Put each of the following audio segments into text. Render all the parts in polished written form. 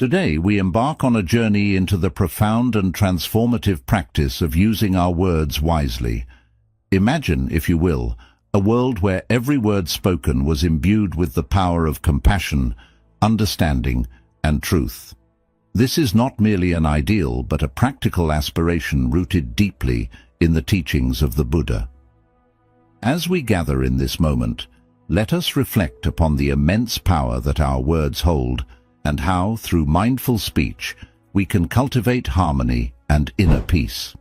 Today we embark on a journey into the profound and transformative practice of using our words wisely. Imagine, if you will, a world where every word spoken was imbued with the power of compassion, understanding, and truth. This is not merely an ideal, but a practical aspiration rooted deeply in the teachings of the Buddha. As we gather in this moment, let us reflect upon the immense power that our words hold and how, through mindful speech, we can cultivate harmony and inner peace.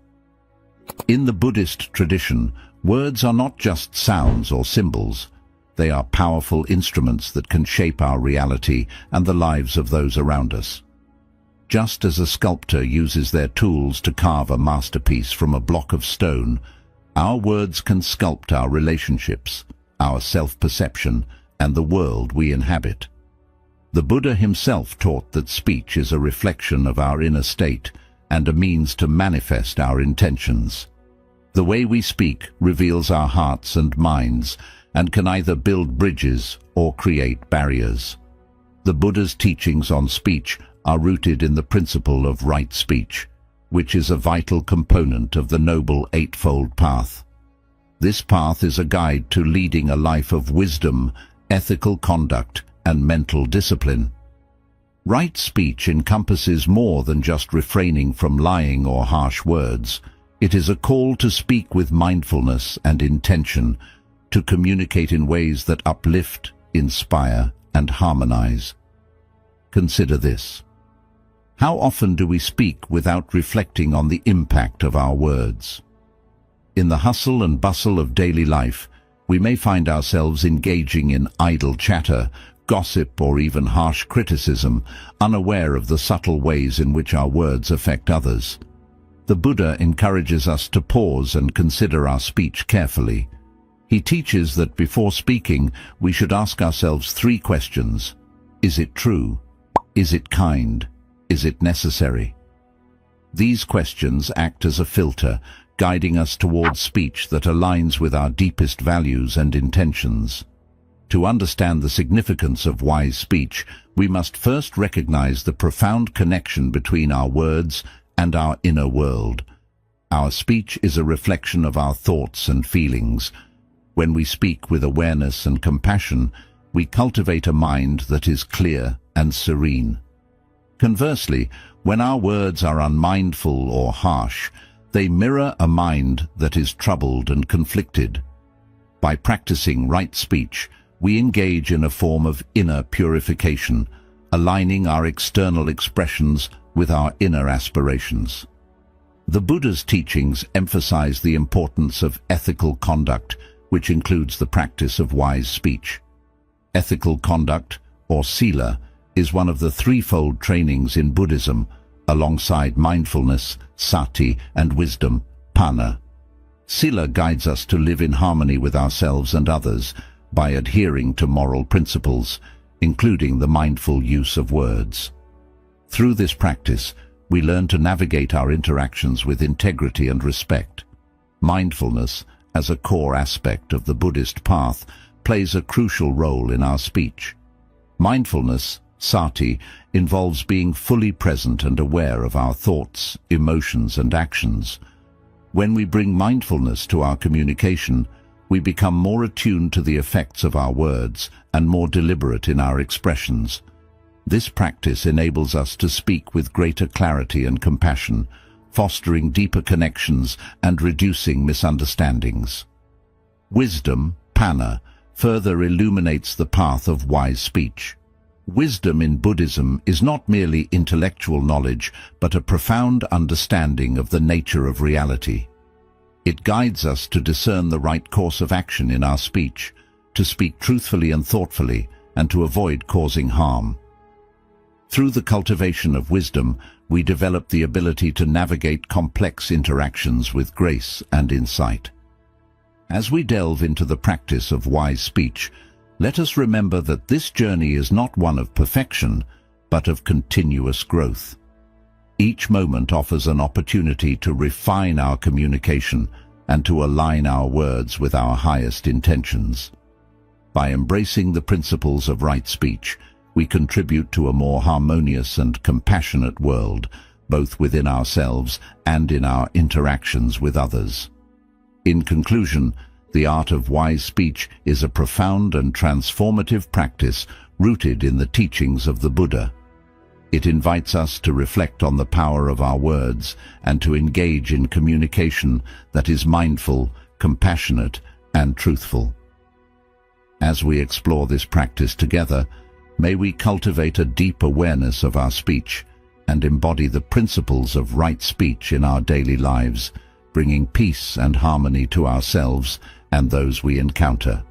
In the Buddhist tradition, words are not just sounds or symbols. They are powerful instruments that can shape our reality and the lives of those around us. Just as a sculptor uses their tools to carve a masterpiece from a block of stone, our words can sculpt our relationships, our self-perception, and the world we inhabit. The Buddha himself taught that speech is a reflection of our inner state and a means to manifest our intentions. The way we speak reveals our hearts and minds and can either build bridges or create barriers. The Buddha's teachings on speech are rooted in the principle of right speech, which is a vital component of the Noble Eightfold Path. This path is a guide to leading a life of wisdom, ethical conduct, and mental discipline. Right speech encompasses more than just refraining from lying or harsh words. It is a call to speak with mindfulness and intention, to communicate in ways that uplift, inspire, and harmonize. Consider this. How often do we speak without reflecting on the impact of our words? In the hustle and bustle of daily life, we may find ourselves engaging in idle chatter, gossip, or even harsh criticism, unaware of the subtle ways in which our words affect others. The Buddha encourages us to pause and consider our speech carefully. He teaches that before speaking, we should ask ourselves 3 questions. Is it true? Is it kind? Is it necessary? These questions act as a filter, guiding us towards speech that aligns with our deepest values and intentions. To understand the significance of wise speech, we must first recognize the profound connection between our words and our inner world. Our speech is a reflection of our thoughts and feelings. When we speak with awareness and compassion, we cultivate a mind that is clear and serene. Conversely, when our words are unmindful or harsh, they mirror a mind that is troubled and conflicted. By practicing right speech, we engage in a form of inner purification, aligning our external expressions with our inner aspirations. The Buddha's teachings emphasize the importance of ethical conduct, which includes the practice of wise speech. Ethical conduct, or sila, is one of the threefold trainings in Buddhism, alongside mindfulness, sati, and wisdom, panna. Sila guides us to live in harmony with ourselves and others by adhering to moral principles, including the mindful use of words. Through this practice, we learn to navigate our interactions with integrity and respect. Mindfulness, as a core aspect of the Buddhist path, plays a crucial role in our speech. Mindfulness, sati, involves being fully present and aware of our thoughts, emotions, and actions. When we bring mindfulness to our communication, we become more attuned to the effects of our words and more deliberate in our expressions. This practice enables us to speak with greater clarity and compassion, fostering deeper connections and reducing misunderstandings. Wisdom, panna, further illuminates the path of wise speech. Wisdom in Buddhism is not merely intellectual knowledge, but a profound understanding of the nature of reality. It guides us to discern the right course of action in our speech, to speak truthfully and thoughtfully, and to avoid causing harm. Through the cultivation of wisdom, we develop the ability to navigate complex interactions with grace and insight. As we delve into the practice of wise speech, let us remember that this journey is not one of perfection, but of continuous growth. Each moment offers an opportunity to refine our communication and to align our words with our highest intentions. By embracing the principles of right speech, we contribute to a more harmonious and compassionate world, both within ourselves and in our interactions with others. In conclusion, the art of wise speech is a profound and transformative practice rooted in the teachings of the Buddha. It invites us to reflect on the power of our words and to engage in communication that is mindful, compassionate, and truthful. As we explore this practice together, may we cultivate a deep awareness of our speech and embody the principles of right speech in our daily lives, bringing peace and harmony to ourselves and those we encounter.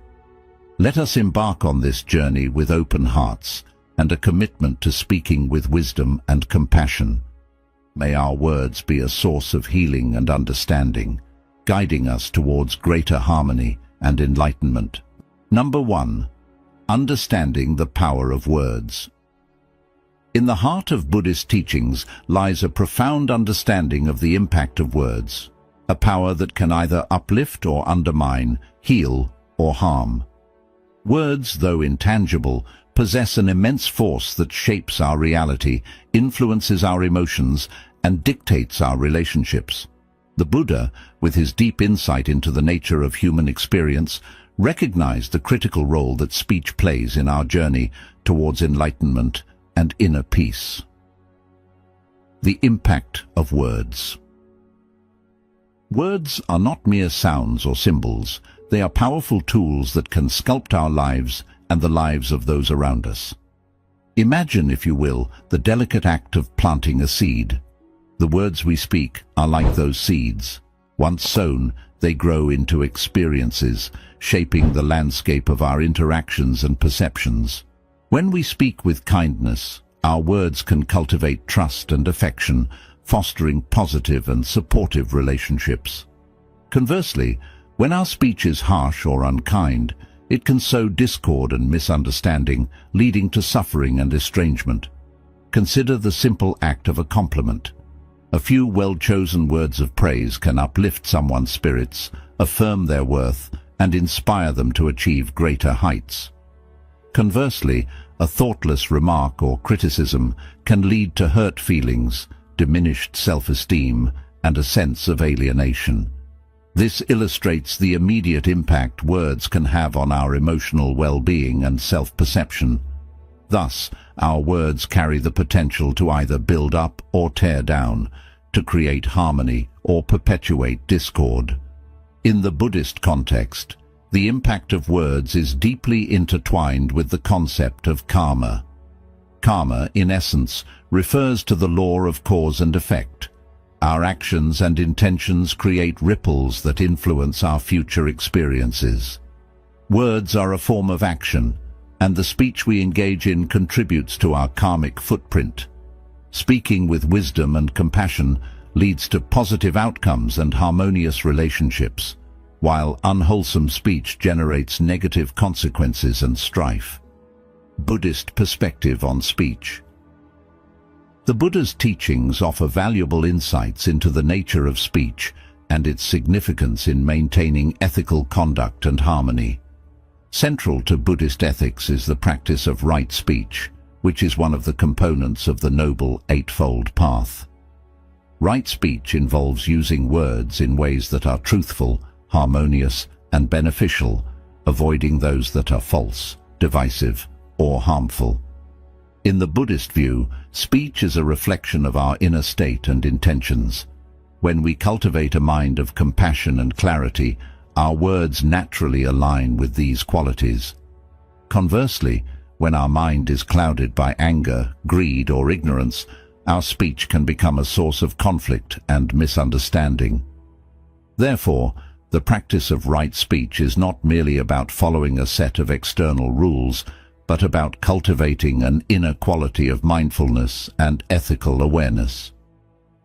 Let us embark on this journey with open hearts and a commitment to speaking with wisdom and compassion. May our words be a source of healing and understanding, guiding us towards greater harmony and enlightenment. Number 1. Understanding the power of words. In the heart of Buddhist teachings lies a profound understanding of the impact of words, a power that can either uplift or undermine, heal or harm. Words, though intangible, possess an immense force that shapes our reality, influences our emotions, and dictates our relationships. The Buddha, with his deep insight into the nature of human experience, recognized the critical role that speech plays in our journey towards enlightenment and inner peace. The impact of words. Words are not mere sounds or symbols. They are powerful tools that can sculpt our lives and the lives of those around us. Imagine, if you will, the delicate act of planting a seed. The words we speak are like those seeds. Once sown, they grow into experiences, shaping the landscape of our interactions and perceptions. When we speak with kindness, our words can cultivate trust and affection, fostering positive and supportive relationships. Conversely, when our speech is harsh or unkind, it can sow discord and misunderstanding, leading to suffering and estrangement. Consider the simple act of a compliment. A few well-chosen words of praise can uplift someone's spirits, affirm their worth, and inspire them to achieve greater heights. Conversely, a thoughtless remark or criticism can lead to hurt feelings, diminished self-esteem, and a sense of alienation. This illustrates the immediate impact words can have on our emotional well-being and self-perception. Thus, our words carry the potential to either build up or tear down, to create harmony or perpetuate discord. In the Buddhist context, the impact of words is deeply intertwined with the concept of karma. Karma, in essence, refers to the law of cause and effect. Our actions and intentions create ripples that influence our future experiences. Words are a form of action, and the speech we engage in contributes to our karmic footprint. Speaking with wisdom and compassion leads to positive outcomes and harmonious relationships, while unwholesome speech generates negative consequences and strife. Buddhist perspective on speech. The Buddha's teachings offer valuable insights into the nature of speech and its significance in maintaining ethical conduct and harmony. Central to Buddhist ethics is the practice of right speech, which is one of the components of the Noble Eightfold Path. Right speech involves using words in ways that are truthful, harmonious, and beneficial, avoiding those that are false, divisive, or harmful. In the Buddhist view, speech is a reflection of our inner state and intentions. When we cultivate a mind of compassion and clarity, our words naturally align with these qualities. Conversely, when our mind is clouded by anger, greed, or ignorance, our speech can become a source of conflict and misunderstanding. Therefore, the practice of right speech is not merely about following a set of external rules, but about cultivating an inner quality of mindfulness and ethical awareness.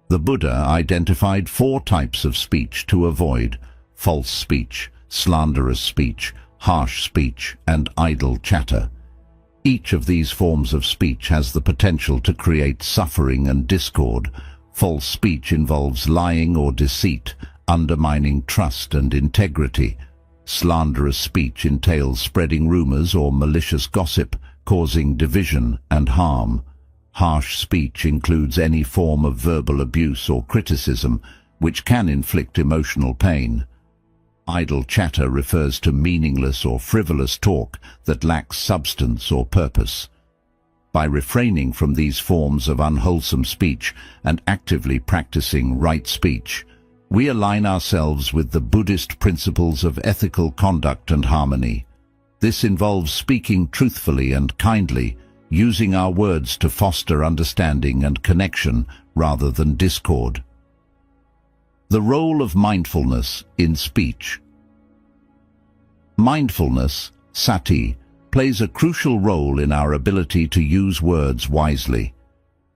The Buddha identified 4 types of speech to avoid: false speech, slanderous speech, harsh speech, and idle chatter. Each of these forms of speech has the potential to create suffering and discord. False speech involves lying or deceit, undermining trust and integrity. Slanderous speech entails spreading rumors or malicious gossip, causing division and harm. Harsh speech includes any form of verbal abuse or criticism, which can inflict emotional pain. Idle chatter refers to meaningless or frivolous talk that lacks substance or purpose. By refraining from these forms of unwholesome speech and actively practicing right speech, we align ourselves with the Buddhist principles of ethical conduct and harmony. This involves speaking truthfully and kindly, using our words to foster understanding and connection rather than discord. The role of mindfulness in speech. Mindfulness, sati, plays a crucial role in our ability to use words wisely.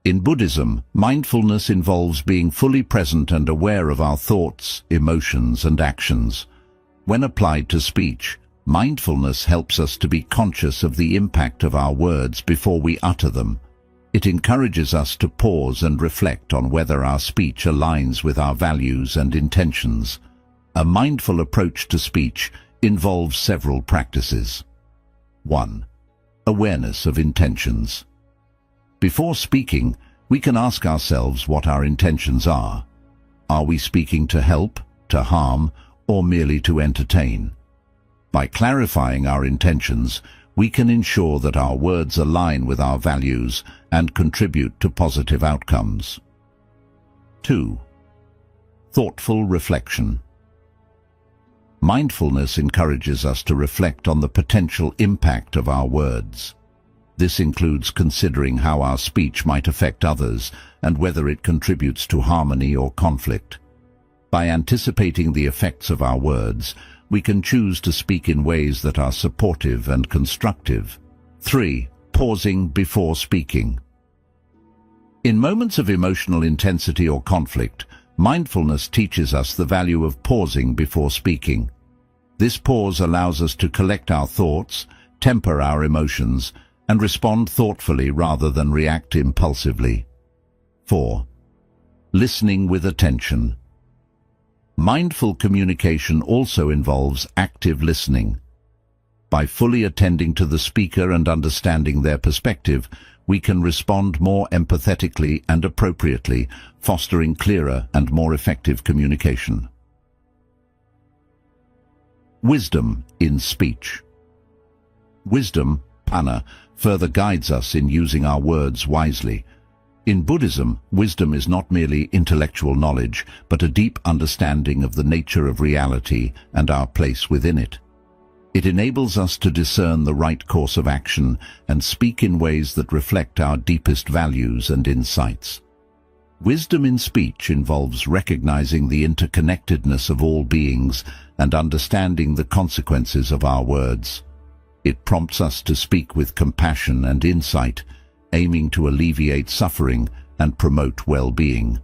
In Buddhism, mindfulness involves being fully present and aware of our thoughts, emotions, and actions. When applied to speech, mindfulness helps us to be conscious of the impact of our words before we utter them. It encourages us to pause and reflect on whether our speech aligns with our values and intentions. A mindful approach to speech involves several practices. 1. Awareness of intentions. Before speaking, we can ask ourselves what our intentions are. Are we speaking to help, to harm, or merely to entertain? By clarifying our intentions, we can ensure that our words align with our values and contribute to positive outcomes. 2. Thoughtful reflection. Mindfulness encourages us to reflect on the potential impact of our words. This includes considering how our speech might affect others and whether it contributes to harmony or conflict. By anticipating the effects of our words, we can choose to speak in ways that are supportive and constructive. 3. Pausing before speaking. In moments of emotional intensity or conflict, mindfulness teaches us the value of pausing before speaking. This pause allows us to collect our thoughts, temper our emotions, and respond thoughtfully rather than react impulsively. 4. Listening with attention. Mindful communication also involves active listening. By fully attending to the speaker and understanding their perspective, we can respond more empathetically and appropriately, fostering clearer and more effective communication. Wisdom in speech. Wisdom, panna, further guides us in using our words wisely. In Buddhism, wisdom is not merely intellectual knowledge, but a deep understanding of the nature of reality and our place within it. It enables us to discern the right course of action and speak in ways that reflect our deepest values and insights. Wisdom in speech involves recognizing the interconnectedness of all beings and understanding the consequences of our words. It prompts us to speak with compassion and insight, aiming to alleviate suffering and promote well-being.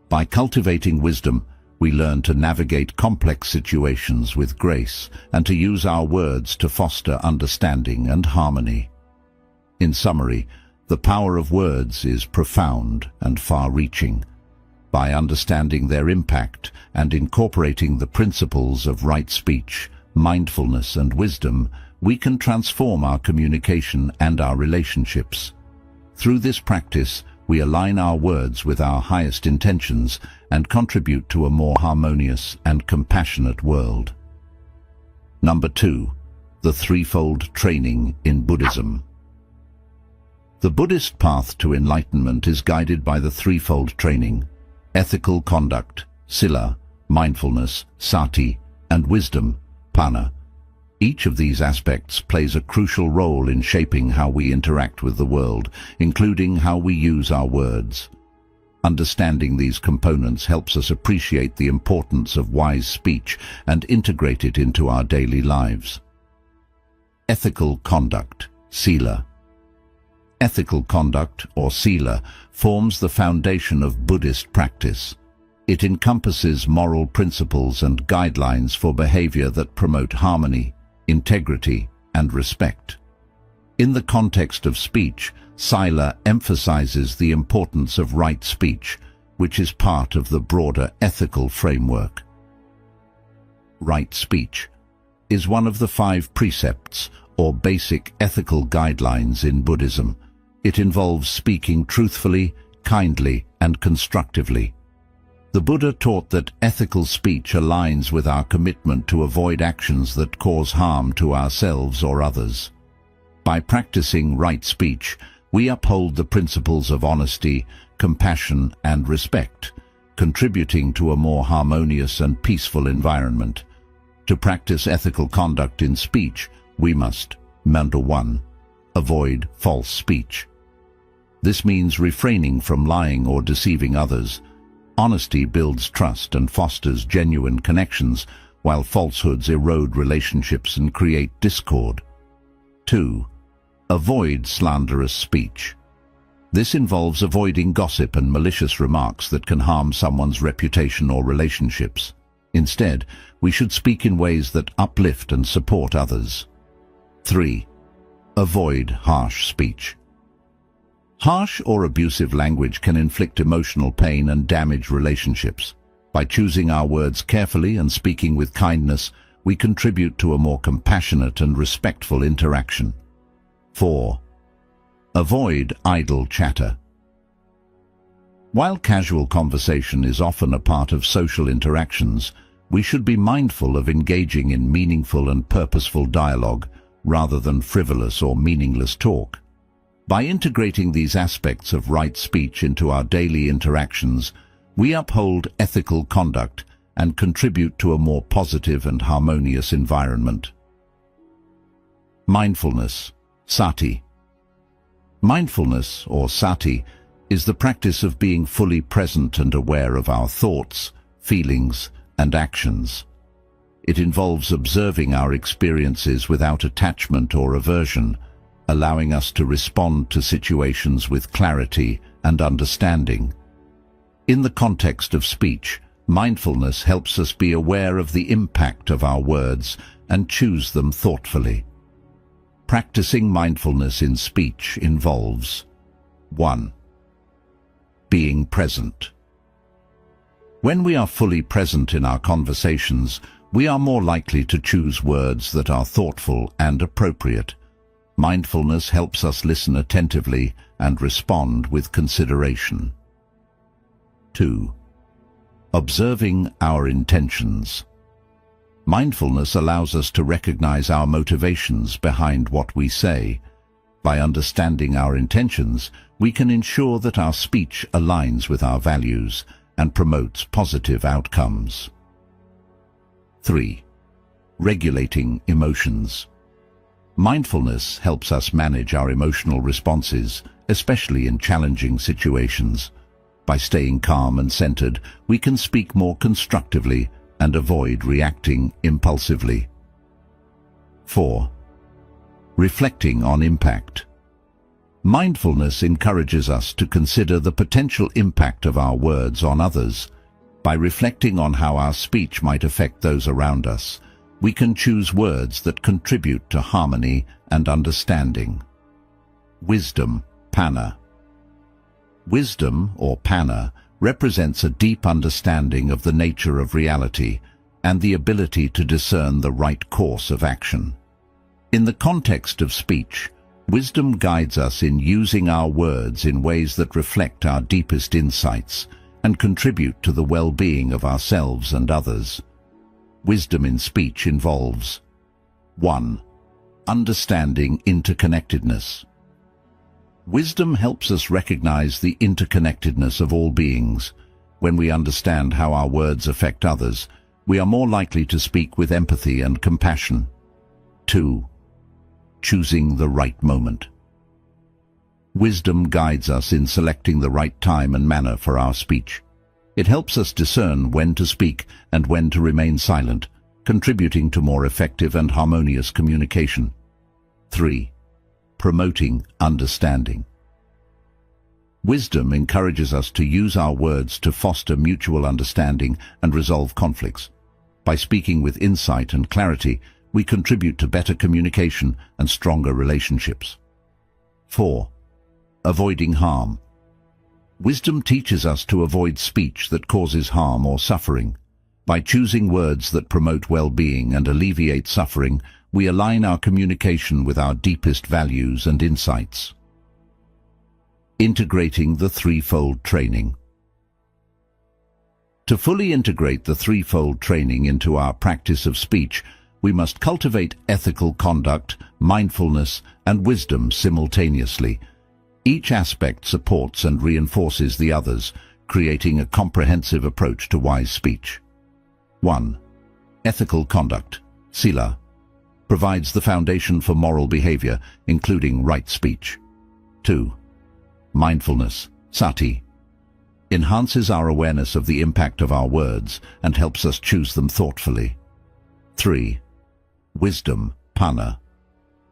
By cultivating wisdom, we learn to navigate complex situations with grace and to use our words to foster understanding and harmony. In summary, the power of words is profound and far-reaching. By understanding their impact and incorporating the principles of right speech, mindfulness, and wisdom, we can transform our communication and our relationships. Through this practice, we align our words with our highest intentions and contribute to a more harmonious and compassionate world. Number 2. The threefold training in Buddhism. The Buddhist path to enlightenment is guided by the threefold training: ethical conduct, sila, mindfulness, sati, and wisdom, panna. Each of these aspects plays a crucial role in shaping how we interact with the world, including how we use our words. Understanding these components helps us appreciate the importance of wise speech and integrate it into our daily lives. Ethical conduct, sila. Ethical conduct, or sila, forms the foundation of Buddhist practice. It encompasses moral principles and guidelines for behavior that promote harmony, integrity, and respect. In the context of speech, sila emphasizes the importance of right speech, which is part of the broader ethical framework. Right speech is one of the 5 precepts, or basic ethical guidelines in Buddhism. It involves speaking truthfully, kindly, and constructively. The Buddha taught that ethical speech aligns with our commitment to avoid actions that cause harm to ourselves or others. By practicing right speech, we uphold the principles of honesty, compassion, and respect, contributing to a more harmonious and peaceful environment. To practice ethical conduct in speech, we must, number 1, avoid false speech. This means refraining from lying or deceiving others. Honesty builds trust and fosters genuine connections, while falsehoods erode relationships and create discord. 2. Avoid slanderous speech. This involves avoiding gossip and malicious remarks that can harm someone's reputation or relationships. Instead, we should speak in ways that uplift and support others. 3. Avoid harsh speech. Harsh or abusive language can inflict emotional pain and damage relationships. By choosing our words carefully and speaking with kindness, we contribute to a more compassionate and respectful interaction. 4. Avoid idle chatter. While casual conversation is often a part of social interactions, we should be mindful of engaging in meaningful and purposeful dialogue rather than frivolous or meaningless talk. By integrating these aspects of right speech into our daily interactions, we uphold ethical conduct and contribute to a more positive and harmonious environment. Mindfulness, sati. Mindfulness, or sati, is the practice of being fully present and aware of our thoughts, feelings, and actions. It involves observing our experiences without attachment or aversion, allowing us to respond to situations with clarity and understanding. In the context of speech, mindfulness helps us be aware of the impact of our words and choose them thoughtfully. Practicing mindfulness in speech involves 1. Being present. When we are fully present in our conversations, we are more likely to choose words that are thoughtful and appropriate. Mindfulness helps us listen attentively and respond with consideration. 2. Observing our intentions. Mindfulness allows us to recognize our motivations behind what we say. By understanding our intentions, we can ensure that our speech aligns with our values and promotes positive outcomes. 3. Regulating emotions. Mindfulness helps us manage our emotional responses, especially in challenging situations. By staying calm and centered, we can speak more constructively and avoid reacting impulsively. 4. Reflecting on impact. Mindfulness encourages us to consider the potential impact of our words on others. By reflecting on how our speech might affect those around us, we can choose words that contribute to harmony and understanding. Wisdom, panna. Wisdom, or panna, represents a deep understanding of the nature of reality and the ability to discern the right course of action. In the context of speech, wisdom guides us in using our words in ways that reflect our deepest insights and contribute to the well-being of ourselves and others. Wisdom in speech involves 1. Understanding interconnectedness. Wisdom helps us recognize the interconnectedness of all beings. When we understand how our words affect others, we are more likely to speak with empathy and compassion. 2. Choosing the right moment. Wisdom guides us in selecting the right time and manner for our speech. It helps us discern when to speak and when to remain silent, contributing to more effective and harmonious communication. 3. Promoting understanding. Wisdom encourages us to use our words to foster mutual understanding and resolve conflicts. By speaking with insight and clarity, we contribute to better communication and stronger relationships. 4. Avoiding harm. Wisdom teaches us to avoid speech that causes harm or suffering. By choosing words that promote well-being and alleviate suffering, we align our communication with our deepest values and insights. Integrating the threefold training. To fully integrate the threefold training into our practice of speech, we must cultivate ethical conduct, mindfulness, and wisdom simultaneously. Each aspect supports and reinforces the others, creating a comprehensive approach to wise speech. 1. Ethical conduct, sila, provides the foundation for moral behavior, including right speech. 2. Mindfulness, sati, enhances our awareness of the impact of our words and helps us choose them thoughtfully. 3. Wisdom, panna,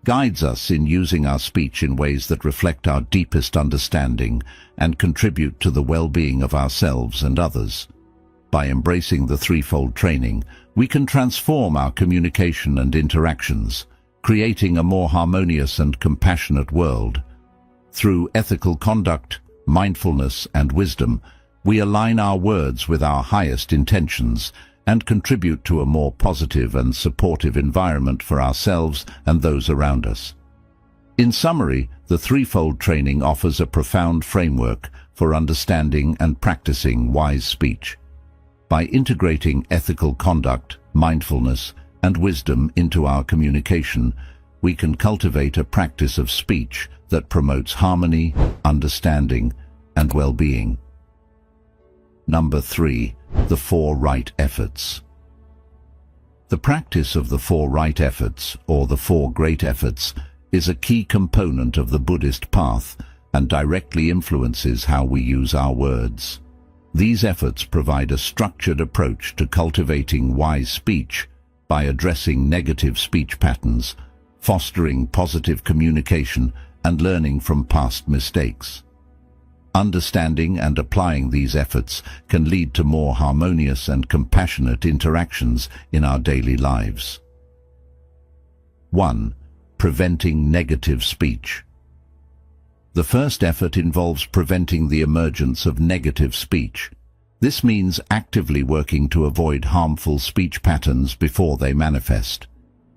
guides us in using our speech in ways that reflect our deepest understanding and contribute to the well-being of ourselves and others. By embracing the threefold training, we can transform our communication and interactions, creating a more harmonious and compassionate world. Through ethical conduct, mindfulness, and wisdom, we align our words with our highest intentions and contribute to a more positive and supportive environment for ourselves and those around us. In summary, the threefold training offers a profound framework for understanding and practicing wise speech. By integrating ethical conduct, mindfulness, and wisdom into our communication, we can cultivate a practice of speech that promotes harmony, understanding, and well-being. Number 3. The 4 right efforts. The practice of the 4 right efforts, or the 4 great efforts, is a key component of the Buddhist path and directly influences how we use our words. These efforts provide a structured approach to cultivating wise speech by addressing negative speech patterns, fostering positive communication, and learning from past mistakes. Understanding and applying these efforts can lead to more harmonious and compassionate interactions in our daily lives. 1. Preventing negative speech. The first effort involves preventing the emergence of negative speech. This means actively working to avoid harmful speech patterns before they manifest.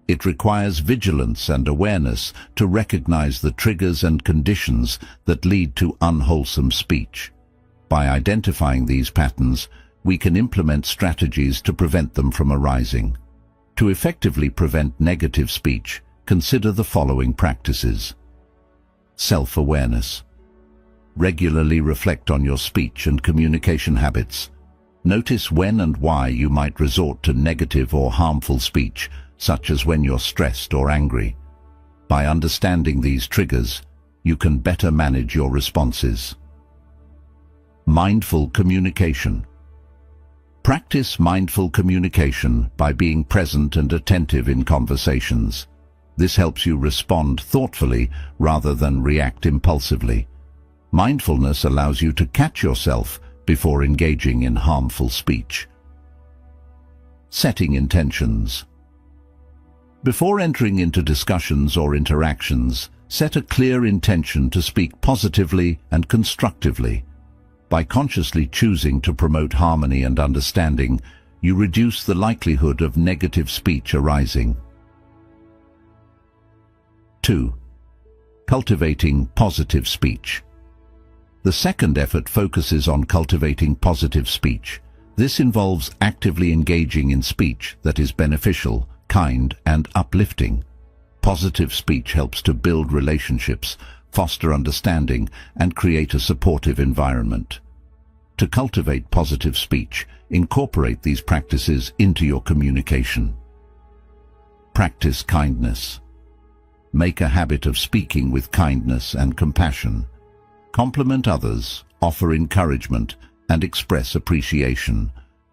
It requires vigilance and awareness to recognize the triggers and conditions that lead to unwholesome speech. By identifying these patterns, we can implement strategies to prevent them from arising. To effectively prevent negative speech, consider the following practices. Self-awareness. Regularly reflect on your speech and communication habits. Notice when and why you might resort to negative or harmful speech, such as when you're stressed or angry. By understanding these triggers, you can better manage your responses. Mindful communication. Practice mindful communication by being present and attentive in conversations. This helps you respond thoughtfully rather than react impulsively. Mindfulness allows you to catch yourself before engaging in harmful speech. Setting intentions. Before entering into discussions or interactions, set a clear intention to speak positively and constructively. By consciously choosing to promote harmony and understanding, you reduce the likelihood of negative speech arising. 2. Cultivating positive speech. The second effort focuses on cultivating positive speech. This involves actively engaging in speech that is beneficial, kind, and uplifting. Positive speech helps to build relationships, foster understanding, and create a supportive environment. To cultivate positive speech, incorporate these practices into your communication. Practice kindness. Make a habit of speaking with kindness and compassion. Compliment others, offer encouragement, and express appreciation.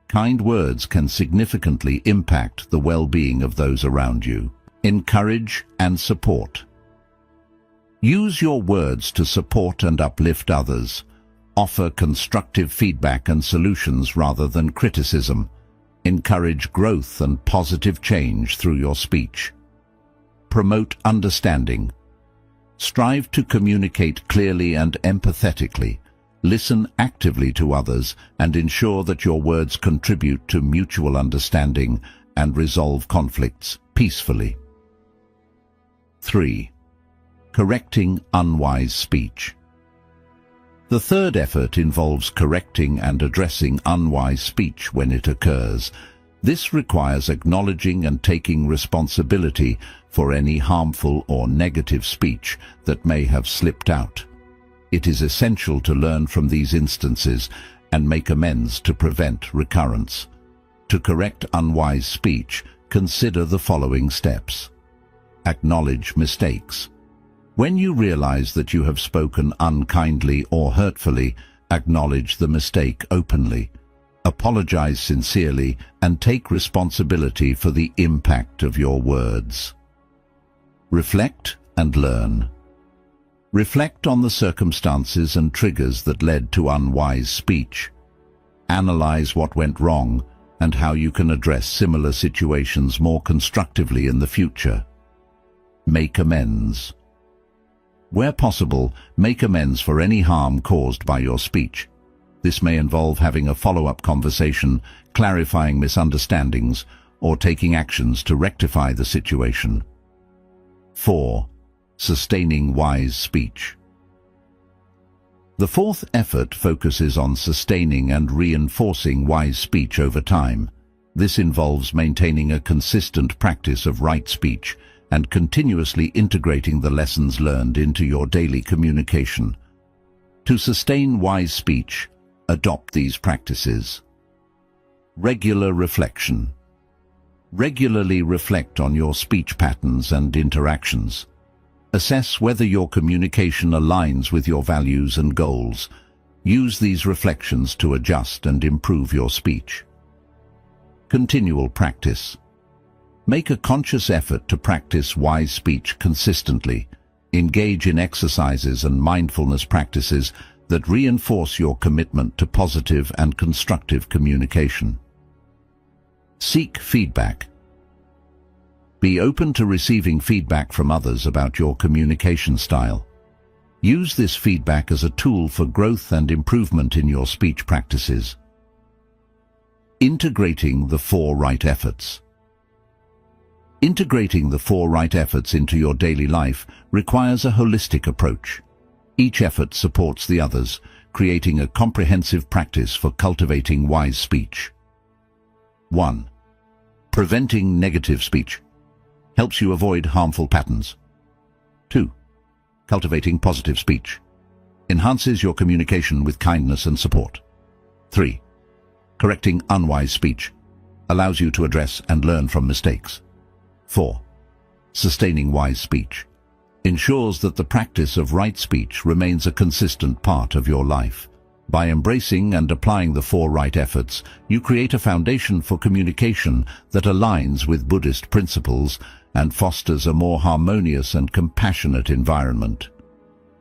Kind words can significantly impact the well-being of those around you. Encourage and support. Use your words to support and uplift others. Offer constructive feedback and solutions rather than criticism. Encourage growth and positive change through your speech. Promote understanding. Strive to communicate clearly and empathetically. Listen actively to others and ensure that your words contribute to mutual understanding and resolve conflicts peacefully. 3. Correcting unwise speech. The third effort involves correcting and addressing unwise speech when it occurs. This requires acknowledging and taking responsibility for any harmful or negative speech that may have slipped out. It is essential to learn from these instances and make amends to prevent recurrence. To correct unwise speech, consider the following steps. Acknowledge mistakes. When you realize that you have spoken unkindly or hurtfully, acknowledge the mistake openly. Apologize sincerely and take responsibility for the impact of your words. Reflect and learn. Reflect on the circumstances and triggers that led to unwise speech. Analyze what went wrong and how you can address similar situations more constructively in the future. Make amends. Where possible, make amends for any harm caused by your speech. This may involve having a follow-up conversation, clarifying misunderstandings, or taking actions to rectify the situation. 4. Sustaining wise speech. The fourth effort focuses on sustaining and reinforcing wise speech over time. This involves maintaining a consistent practice of right speech and continuously integrating the lessons learned into your daily communication. To sustain wise speech, adopt these practices. Regular reflection. Regularly reflect on your speech patterns and interactions. Assess whether your communication aligns with your values and goals. Use these reflections to adjust and improve your speech. Continual practice. Make a conscious effort to practice wise speech consistently. Engage in exercises and mindfulness practices that reinforce your commitment to positive and constructive communication. Seek feedback. Be open to receiving feedback from others about your communication style. Use this feedback as a tool for growth and improvement in your speech practices. Integrating the 4 right efforts. Integrating the 4 right efforts into your daily life requires a holistic approach. Each effort supports the others, creating a comprehensive practice for cultivating wise speech. 1. Preventing negative speech. Helps you avoid harmful patterns. 2. Cultivating positive speech. Enhances your communication with kindness and support. 3. Correcting unwise speech. Allows you to address and learn from mistakes. 4. Sustaining wise speech. Ensures that the practice of right speech remains a consistent part of your life. By embracing and applying the 4 right efforts, you create a foundation for communication that aligns with Buddhist principles and fosters a more harmonious and compassionate environment.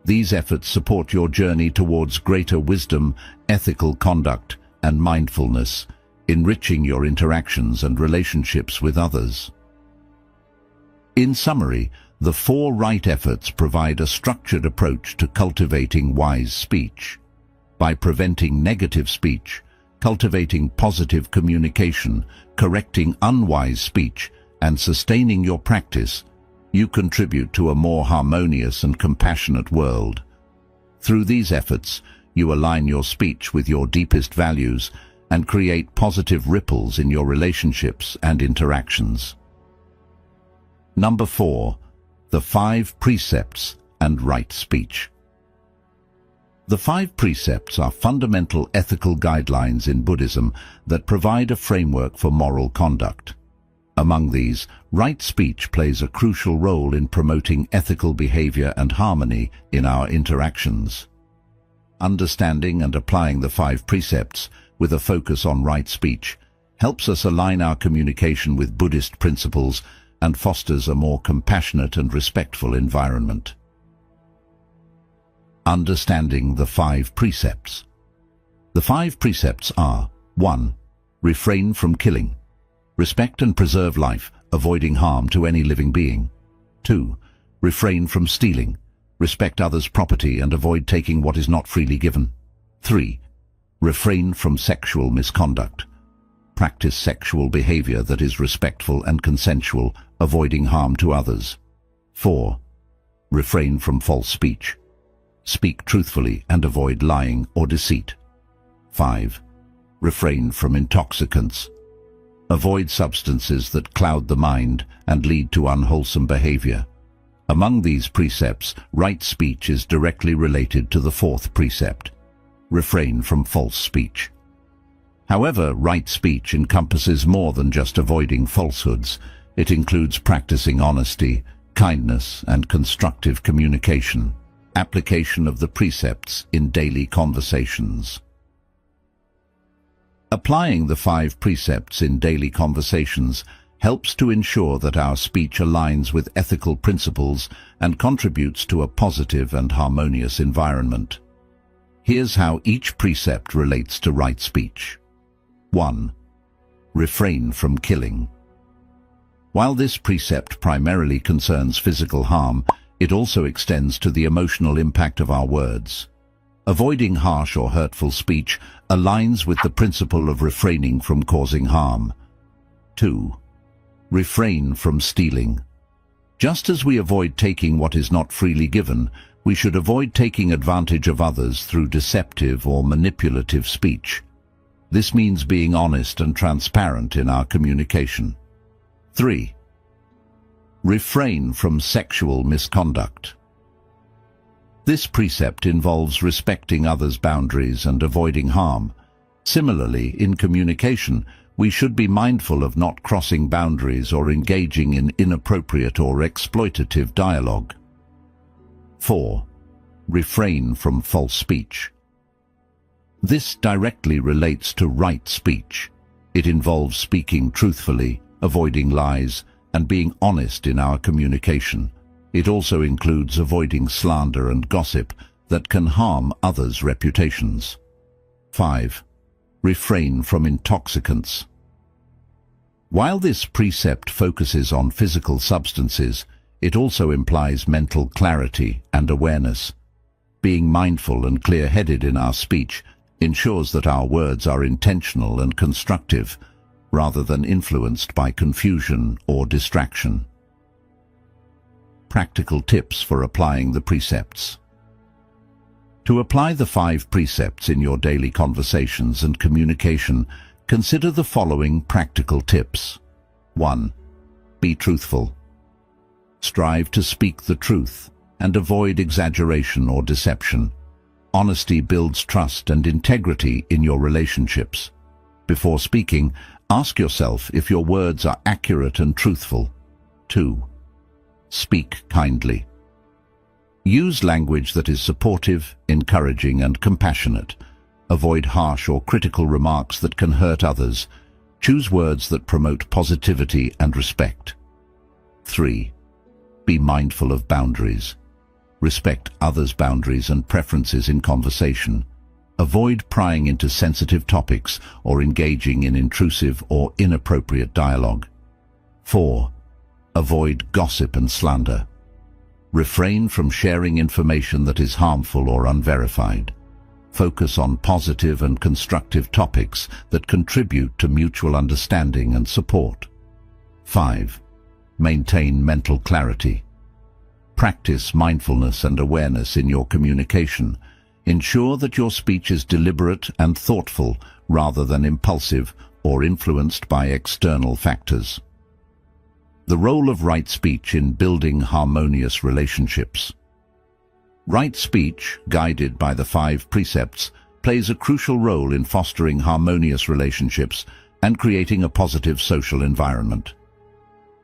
These efforts support your journey towards greater wisdom, ethical conduct, and mindfulness, enriching your interactions and relationships with others. In summary, the 4 right efforts provide a structured approach to cultivating wise speech. By preventing negative speech, cultivating positive communication, correcting unwise speech, and sustaining your practice, you contribute to a more harmonious and compassionate world. Through these efforts, you align your speech with your deepest values and create positive ripples in your relationships and interactions. Number 4. The 5 precepts and right speech. The 5 precepts are fundamental ethical guidelines in Buddhism that provide a framework for moral conduct. Among these, right speech plays a crucial role in promoting ethical behavior and harmony in our interactions. Understanding and applying the 5 precepts with a focus on right speech helps us align our communication with Buddhist principles and fosters a more compassionate and respectful environment. Understanding the 5 precepts. The 5 precepts are: 1. Refrain from killing. Respect and preserve life, avoiding harm to any living being. 2. Refrain from stealing. Respect others' property and avoid taking what is not freely given. 3. Refrain from sexual misconduct. Practice sexual behavior that is respectful and consensual, avoiding harm to others. 4. Refrain from false speech. Speak truthfully and avoid lying or deceit. 5. Refrain from intoxicants. Avoid substances that cloud the mind and lead to unwholesome behavior. Among these precepts, right speech is directly related to the fourth precept: refrain from false speech. However, right speech encompasses more than just avoiding falsehoods. It includes practicing honesty, kindness, and constructive communication. Application of the precepts in daily conversations. Applying the 5 precepts in daily conversations helps to ensure that our speech aligns with ethical principles and contributes to a positive and harmonious environment. Here's how each precept relates to right speech. 1. Refrain from killing. While this precept primarily concerns physical harm, it also extends to the emotional impact of our words. Avoiding harsh or hurtful speech aligns with the principle of refraining from causing harm. 2. Refrain from stealing. Just as we avoid taking what is not freely given, we should avoid taking advantage of others through deceptive or manipulative speech. This means being honest and transparent in our communication. 3. Refrain from sexual misconduct. This precept involves respecting others' boundaries and avoiding harm. Similarly, in communication, we should be mindful of not crossing boundaries or engaging in inappropriate or exploitative dialogue. 4. Refrain from false speech. This directly relates to right speech. It involves speaking truthfully, avoiding lies, and being honest in our communication. It also includes avoiding slander and gossip that can harm others' reputations. 5. Refrain from intoxicants. While this precept focuses on physical substances, it also implies mental clarity and awareness. Being mindful and clear-headed in our speech ensures that our words are intentional and constructive, rather than influenced by confusion or distraction. Practical tips for applying the precepts. To apply the 5 precepts in your daily conversations and communication, consider the following practical tips. 1. Be truthful. Strive to speak the truth and avoid exaggeration or deception. Honesty builds trust and integrity in your relationships. Before speaking, ask yourself if your words are accurate and truthful. 2. Speak kindly. Use language that is supportive, encouraging, and compassionate. Avoid harsh or critical remarks that can hurt others. Choose words that promote positivity and respect. 3. Be mindful of boundaries. Respect others' boundaries and preferences in conversation. Avoid prying into sensitive topics or engaging in intrusive or inappropriate dialogue. 4. Avoid gossip and slander. Refrain from sharing information that is harmful or unverified. Focus on positive and constructive topics that contribute to mutual understanding and support. 5. Maintain mental clarity. Practice mindfulness and awareness in your communication. Ensure that your speech is deliberate and thoughtful rather than impulsive or influenced by external factors. The role of right speech in building harmonious relationships. Right speech, guided by the 5 precepts, plays a crucial role in fostering harmonious relationships and creating a positive social environment.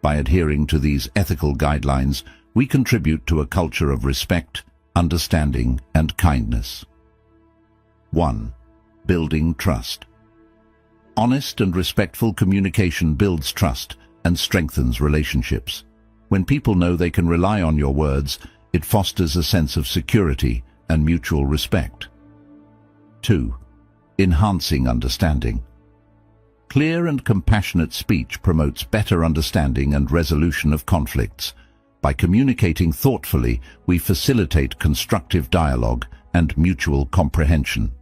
By adhering to these ethical guidelines, we contribute to a culture of respect, understanding, and kindness. 1. Building trust. Honest and respectful communication builds trust and strengthens relationships. When people know they can rely on your words, it fosters a sense of security and mutual respect. 2. Enhancing understanding. Clear and compassionate speech promotes better understanding and resolution of conflicts. By communicating thoughtfully, we facilitate constructive dialogue and mutual comprehension.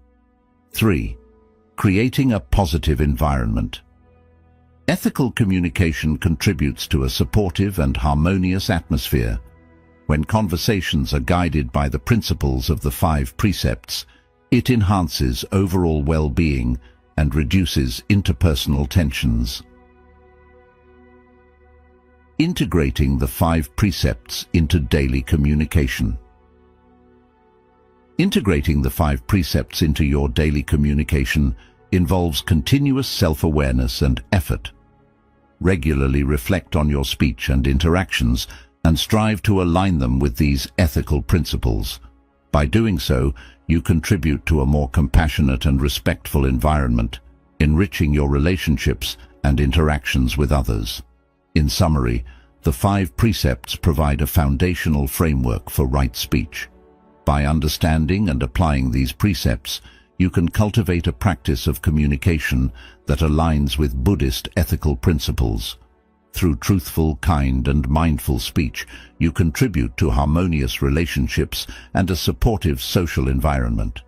3. Creating a positive environment. Ethical communication contributes to a supportive and harmonious atmosphere. When conversations are guided by the principles of the 5 precepts, it enhances overall well-being and reduces interpersonal tensions. Integrating the 5 precepts into daily communication. Integrating the 5 precepts into your daily communication involves continuous self-awareness and effort. Regularly reflect on your speech and interactions and strive to align them with these ethical principles. By doing so, you contribute to a more compassionate and respectful environment, enriching your relationships and interactions with others. In summary, the 5 precepts provide a foundational framework for right speech. By understanding and applying these precepts, you can cultivate a practice of communication that aligns with Buddhist ethical principles. Through truthful, kind, and mindful speech, you contribute to harmonious relationships and a supportive social environment.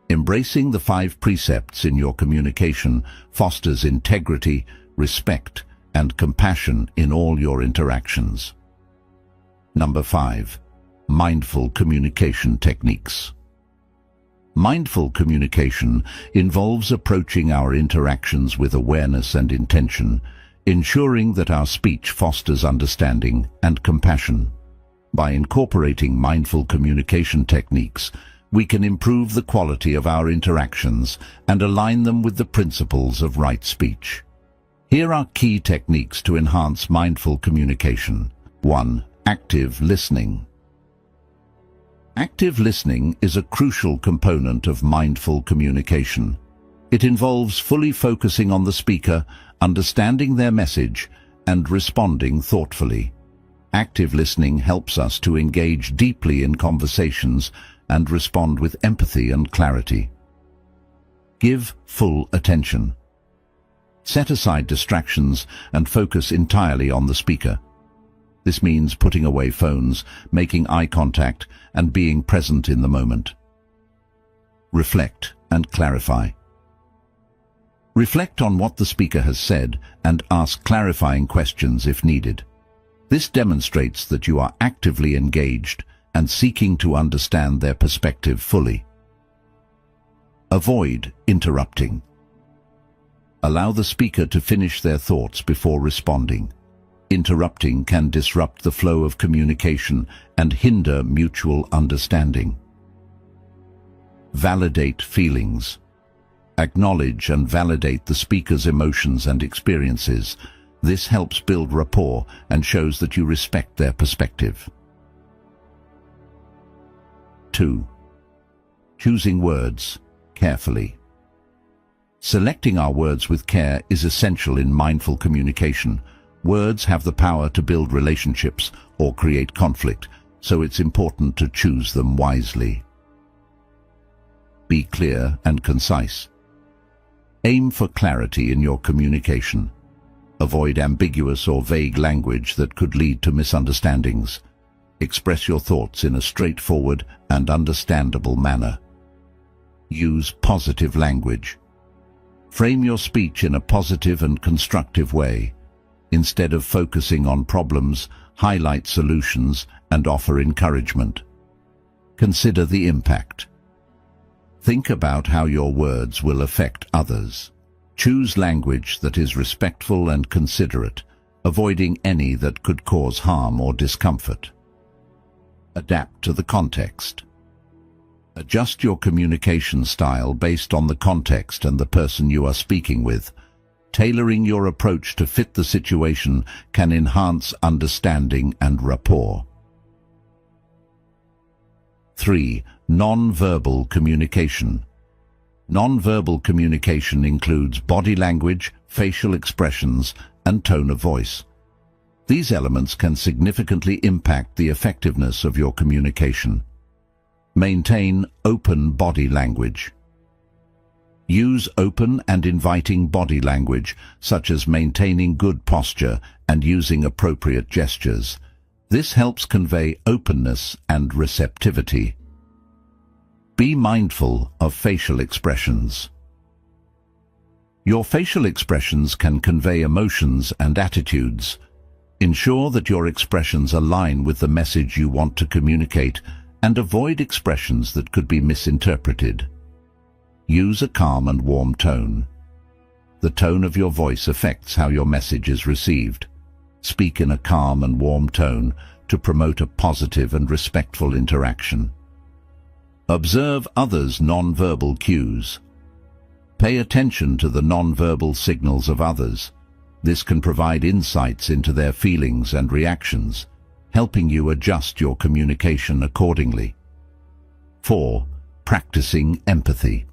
Embracing the 5 precepts in your communication fosters integrity, respect, and compassion in all your interactions. Number 5. Mindful communication techniques. Mindful communication involves approaching our interactions with awareness and intention, ensuring that our speech fosters understanding and compassion. By incorporating mindful communication techniques, we can improve the quality of our interactions and align them with the principles of right speech. Here are key techniques to enhance mindful communication. 1. Active listening. Active listening is a crucial component of mindful communication. It involves fully focusing on the speaker, understanding their message, and responding thoughtfully. Active listening helps us to engage deeply in conversations and respond with empathy and clarity. Give full attention. Set aside distractions and focus entirely on the speaker. This means putting away phones, making eye contact, and being present in the moment. Reflect and clarify. Reflect on what the speaker has said and ask clarifying questions if needed. This demonstrates that you are actively engaged and seeking to understand their perspective fully. Avoid interrupting. Allow the speaker to finish their thoughts before responding. Interrupting can disrupt the flow of communication and hinder mutual understanding. Validate feelings. Acknowledge and validate the speaker's emotions and experiences. This helps build rapport and shows that you respect their perspective. 2. Choosing words carefully. Selecting our words with care is essential in mindful communication. Words have the power to build relationships or create conflict, so it's important to choose them wisely. Be clear and concise. Aim for clarity in your communication. Avoid ambiguous or vague language that could lead to misunderstandings. Express your thoughts in a straightforward and understandable manner. Use positive language. Frame your speech in a positive and constructive way. Instead of focusing on problems, highlight solutions and offer encouragement. Consider the impact. Think about how your words will affect others. Choose language that is respectful and considerate, avoiding any that could cause harm or discomfort. Adapt to the context. Adjust your communication style based on the context and the person you are speaking with. Tailoring your approach to fit the situation can enhance understanding and rapport. 3. Non-verbal communication. Non-verbal communication includes body language, facial expressions, and tone of voice. These elements can significantly impact the effectiveness of your communication. Maintain open body language. Use open and inviting body language, such as maintaining good posture and using appropriate gestures. This helps convey openness and receptivity. Be mindful of facial expressions. Your facial expressions can convey emotions and attitudes. Ensure that your expressions align with the message you want to communicate and avoid expressions that could be misinterpreted. Use a calm and warm tone. The tone of your voice affects how your message is received. Speak in a calm and warm tone to promote a positive and respectful interaction. Observe others' non-verbal cues. Pay attention to the non-verbal signals of others. This can provide insights into their feelings and reactions, helping you adjust your communication accordingly. 4. Practicing empathy.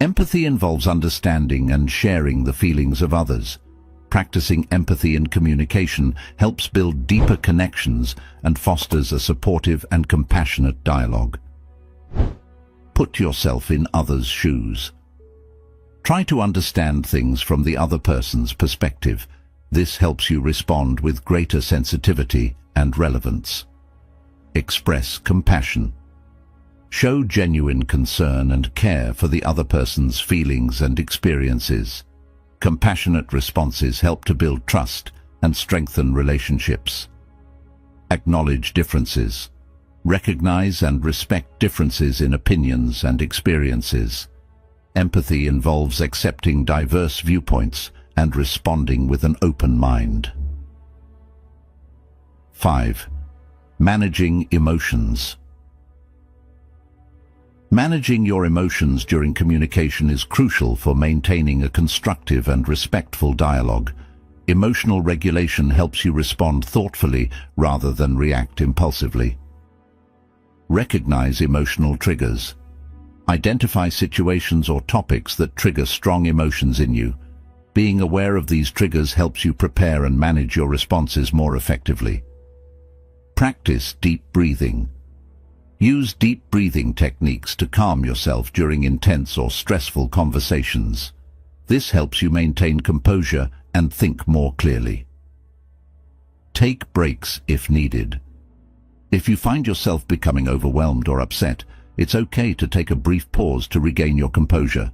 Empathy involves understanding and sharing the feelings of others. Practicing empathy in communication helps build deeper connections and fosters a supportive and compassionate dialogue. Put yourself in others' shoes. Try to understand things from the other person's perspective. This helps you respond with greater sensitivity and relevance. Express compassion. Show genuine concern and care for the other person's feelings and experiences. Compassionate responses help to build trust and strengthen relationships. Acknowledge differences. Recognize and respect differences in opinions and experiences. Empathy involves accepting diverse viewpoints and responding with an open mind. 5. Managing emotions. Managing your emotions during communication is crucial for maintaining a constructive and respectful dialogue. Emotional regulation helps you respond thoughtfully rather than react impulsively. Recognize emotional triggers. Identify situations or topics that trigger strong emotions in you. Being aware of these triggers helps you prepare and manage your responses more effectively. Practice deep breathing. Use deep breathing techniques to calm yourself during intense or stressful conversations. This helps you maintain composure and think more clearly. Take breaks if needed. If you find yourself becoming overwhelmed or upset, it's okay to take a brief pause to regain your composure.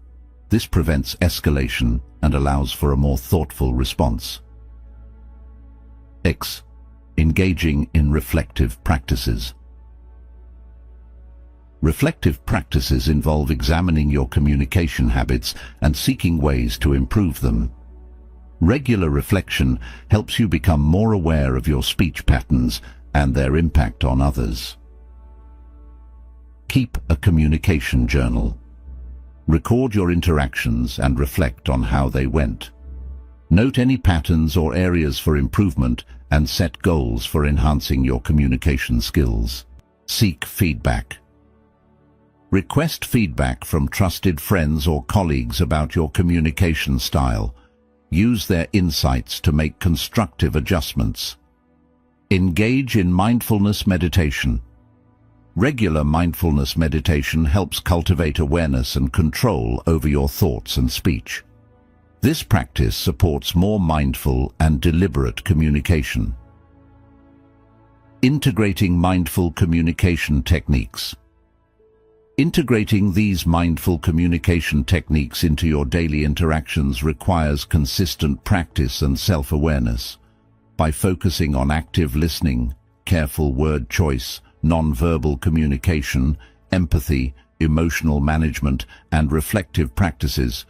This prevents escalation and allows for a more thoughtful response. X. Engaging in reflective practices. Reflective practices involve examining your communication habits and seeking ways to improve them. Regular reflection helps you become more aware of your speech patterns and their impact on others. Keep a communication journal. Record your interactions and reflect on how they went. Note any patterns or areas for improvement and set goals for enhancing your communication skills. Seek feedback. Request feedback from trusted friends or colleagues about your communication style. Use their insights to make constructive adjustments. Engage in mindfulness meditation. Regular mindfulness meditation helps cultivate awareness and control over your thoughts and speech. This practice supports more mindful and deliberate communication. Integrating mindful communication techniques. Integrating these mindful communication techniques into your daily interactions requires consistent practice and self-awareness. By focusing on active listening, careful word choice, non-verbal communication, empathy, emotional management, and reflective practices,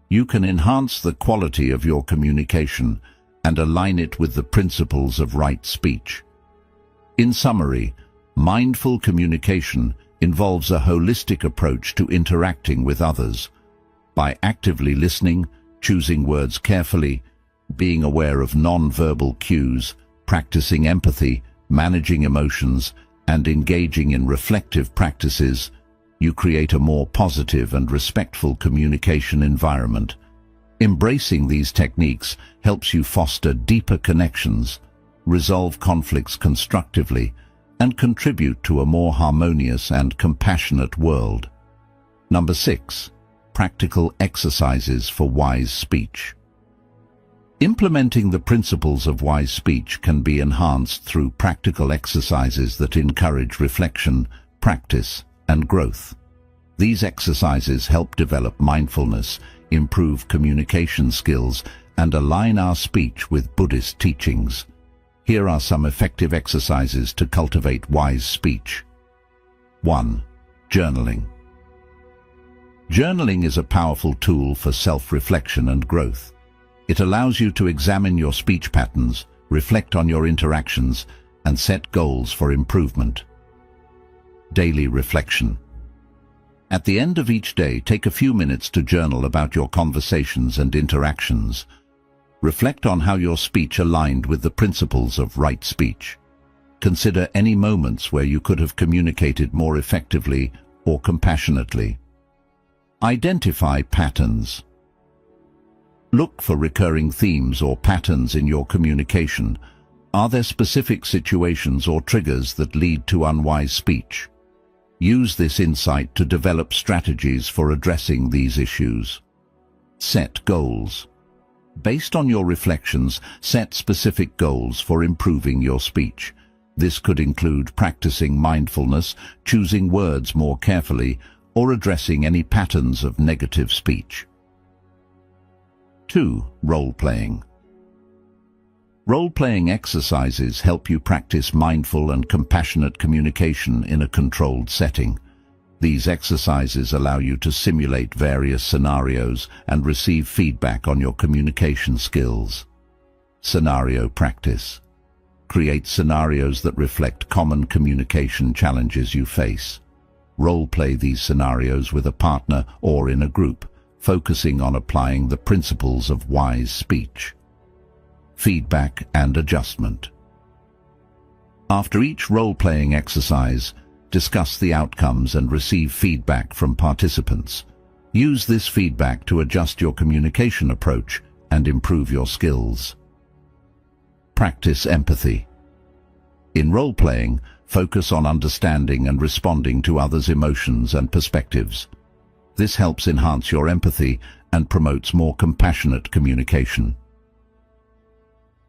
you can enhance the quality of your communication and align it with the principles of right speech. In summary, mindful communication involves a holistic approach to interacting with others. By actively listening, choosing words carefully, being aware of non-verbal cues, practicing empathy, managing emotions, and engaging in reflective practices, you create a more positive and respectful communication environment. Embracing these techniques helps you foster deeper connections, resolve conflicts constructively, and contribute to a more harmonious and compassionate world. Number 6. Practical exercises for wise speech. Implementing the principles of wise speech can be enhanced through practical exercises that encourage reflection, practice, and growth. These exercises help develop mindfulness, improve communication skills, and align our speech with Buddhist teachings. Here are some effective exercises to cultivate wise speech. 1. Journaling. Journaling is a powerful tool for self-reflection and growth. It allows you to examine your speech patterns, reflect on your interactions, and set goals for improvement. Daily reflection. At the end of each day, take a few minutes to journal about your conversations and interactions. Reflect on how your speech aligned with the principles of right speech. Consider any moments where you could have communicated more effectively or compassionately. Identify patterns. Look for recurring themes or patterns in your communication. Are there specific situations or triggers that lead to unwise speech? Use this insight to develop strategies for addressing these issues. Set goals. Based on your reflections, set specific goals for improving your speech. This could include practicing mindfulness, choosing words more carefully, or addressing any patterns of negative speech. 2. Role-playing. Role-playing exercises help you practice mindful and compassionate communication in a controlled setting. These exercises allow you to simulate various scenarios and receive feedback on your communication skills. Scenario practice. Create scenarios that reflect common communication challenges you face. Role-play these scenarios with a partner or in a group, focusing on applying the principles of wise speech. Feedback and adjustment. After each role-playing exercise, discuss the outcomes and receive feedback from participants. Use this feedback to adjust your communication approach and improve your skills. Practice empathy. In role-playing, focus on understanding and responding to others' emotions and perspectives. This helps enhance your empathy and promotes more compassionate communication.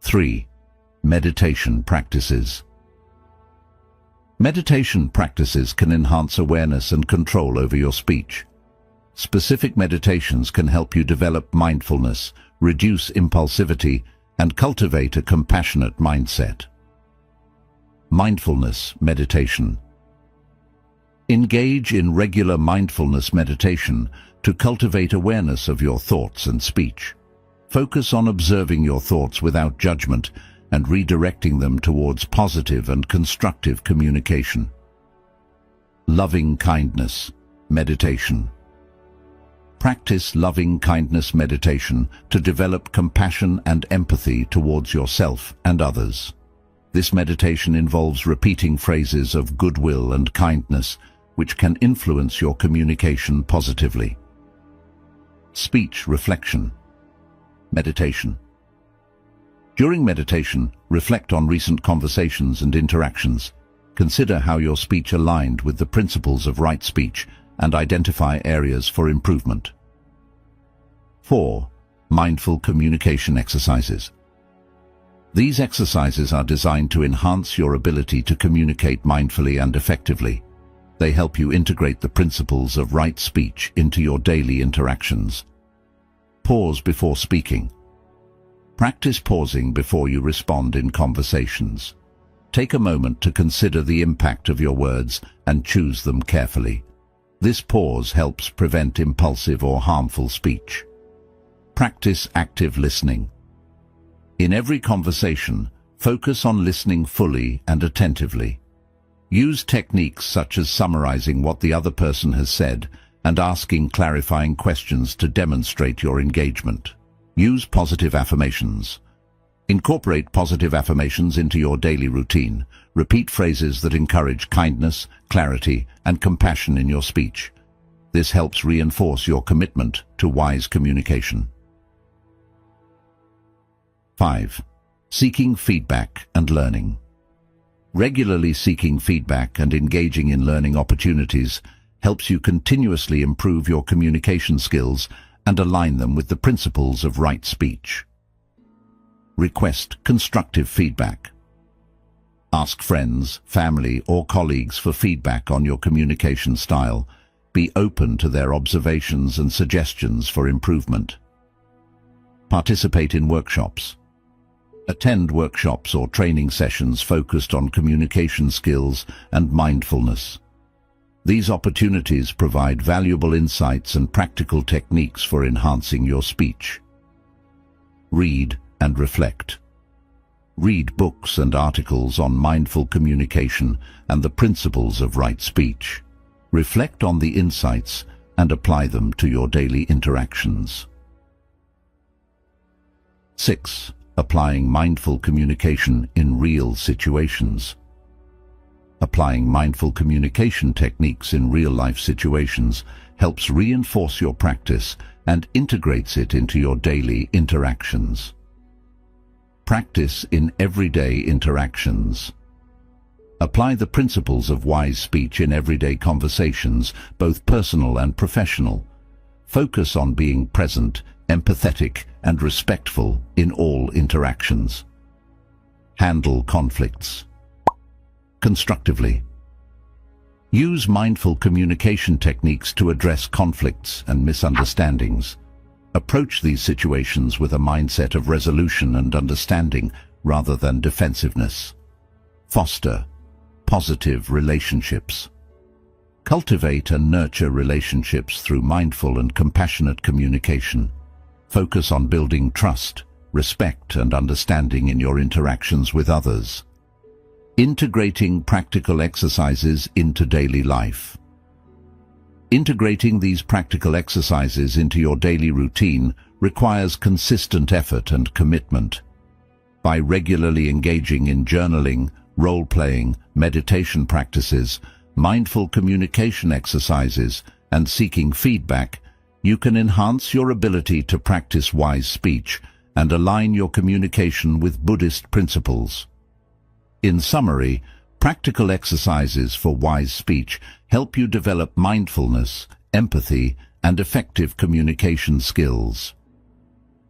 3. Meditation practices. Meditation practices can enhance awareness and control over your speech. Specific meditations can help you develop mindfulness, reduce impulsivity, and cultivate a compassionate mindset. Mindfulness meditation. Engage in regular mindfulness meditation to cultivate awareness of your thoughts and speech. Focus on observing your thoughts without judgment and redirecting them towards positive and constructive communication. Loving kindness meditation. Practice loving kindness meditation to develop compassion and empathy towards yourself and others. This meditation involves repeating phrases of goodwill and kindness, which can influence your communication positively. Speech reflection meditation. During meditation, reflect on recent conversations and interactions. Consider how your speech aligned with the principles of right speech and identify areas for improvement. 4. Mindful communication exercises. These exercises are designed to enhance your ability to communicate mindfully and effectively. They help you integrate the principles of right speech into your daily interactions. Pause before speaking. Practice pausing before you respond in conversations. Take a moment to consider the impact of your words and choose them carefully. This pause helps prevent impulsive or harmful speech. Practice active listening. In every conversation, focus on listening fully and attentively. Use techniques such as summarizing what the other person has said and asking clarifying questions to demonstrate your engagement. Use positive affirmations. Incorporate positive affirmations into your daily routine. Repeat phrases that encourage kindness, clarity, and compassion in your speech. This helps reinforce your commitment to wise communication. 5. Seeking feedback and learning. Regularly seeking feedback and engaging in learning opportunities helps you continuously improve your communication skills and align them with the principles of right speech. Request constructive feedback. Ask friends, family, or colleagues for feedback on your communication style. Be open to their observations and suggestions for improvement. Participate in workshops. Attend workshops or training sessions focused on communication skills and mindfulness. These opportunities provide valuable insights and practical techniques for enhancing your speech. Read and reflect. Read books and articles on mindful communication and the principles of right speech. Reflect on the insights and apply them to your daily interactions. 6. Applying mindful communication in real situations. Applying mindful communication techniques in real-life situations helps reinforce your practice and integrates it into your daily interactions. Practice in everyday interactions. Apply the principles of wise speech in everyday conversations, both personal and professional. Focus on being present, empathetic, and respectful in all interactions. Handle conflicts constructively. Use mindful communication techniques to address conflicts and misunderstandings. Approach these situations with a mindset of resolution and understanding rather than defensiveness. Foster positive relationships. Cultivate and nurture relationships through mindful and compassionate communication. Focus on building trust, respect, and understanding in your interactions with others. Integrating practical exercises into daily life. Integrating these practical exercises into your daily routine requires consistent effort and commitment. By regularly engaging in journaling, role-playing, meditation practices, mindful communication exercises, and seeking feedback, you can enhance your ability to practice wise speech and align your communication with Buddhist principles. In summary, practical exercises for wise speech help you develop mindfulness, empathy, and effective communication skills.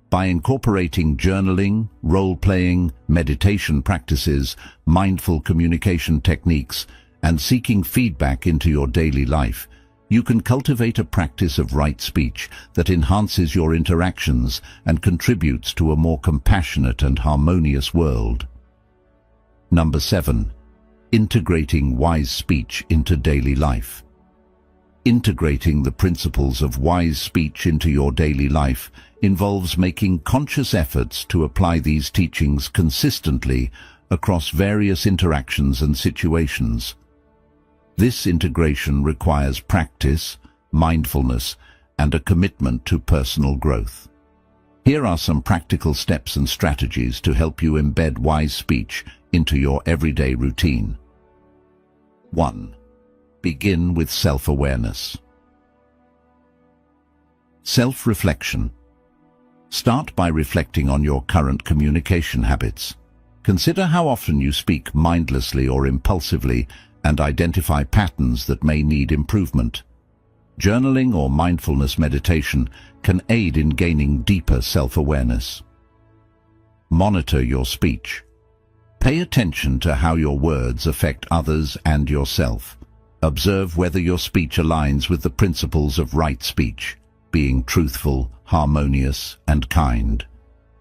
By incorporating journaling, role-playing, meditation practices, mindful communication techniques, and seeking feedback into your daily life, you can cultivate a practice of right speech that enhances your interactions and contributes to a more compassionate and harmonious world. Number 7. Integrating wise speech into daily life. Integrating the principles of wise speech into your daily life involves making conscious efforts to apply these teachings consistently across various interactions and situations. This integration requires practice, mindfulness, and a commitment to personal growth. Here are some practical steps and strategies to help you embed wise speech into your everyday routine. 1. Begin with self-awareness. Self-reflection. Start by reflecting on your current communication habits. Consider how often you speak mindlessly or impulsively and identify patterns that may need improvement. Journaling or mindfulness meditation can aid in gaining deeper self-awareness. Monitor your speech. Pay attention to how your words affect others and yourself. Observe whether your speech aligns with the principles of right speech, being truthful, harmonious, and kind.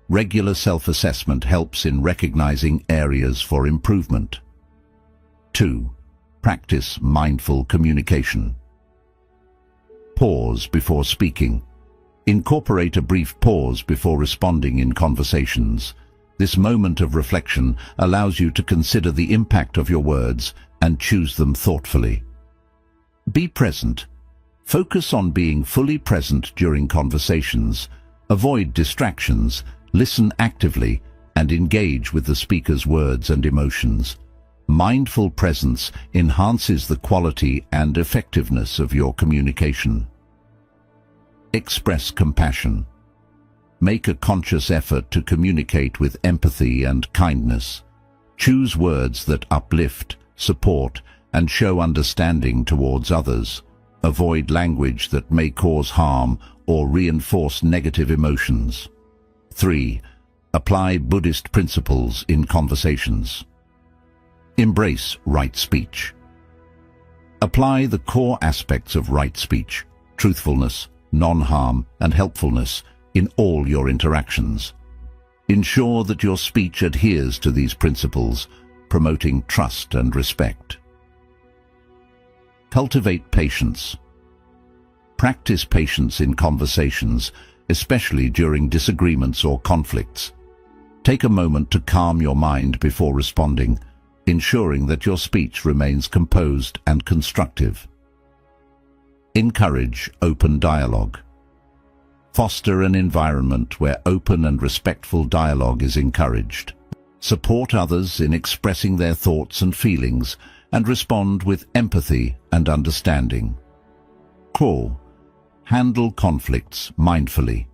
Regular self-assessment helps in recognizing areas for improvement. 2. Practice mindful communication. Pause before speaking. Incorporate a brief pause before responding in conversations. This moment of reflection allows you to consider the impact of your words and choose them thoughtfully. Be present. Focus on being fully present during conversations. Avoid distractions, listen actively, and engage with the speaker's words and emotions. Mindful presence enhances the quality and effectiveness of your communication. Express compassion. Make a conscious effort to communicate with empathy and kindness. Choose words that uplift, support, and show understanding towards others. Avoid language that may cause harm or reinforce negative emotions. 3. Apply Buddhist principles in conversations. Embrace right speech. Apply the core aspects of right speech, truthfulness, non-harm, and helpfulness, in all your interactions. Ensure that your speech adheres to these principles, promoting trust and respect. Cultivate patience. Practice patience in conversations, especially during disagreements or conflicts. Take a moment to calm your mind before responding, ensuring that your speech remains composed and constructive. Encourage open dialogue. Foster an environment where open and respectful dialogue is encouraged. Support others in expressing their thoughts and feelings, and respond with empathy and understanding. Core. Handle conflicts mindfully.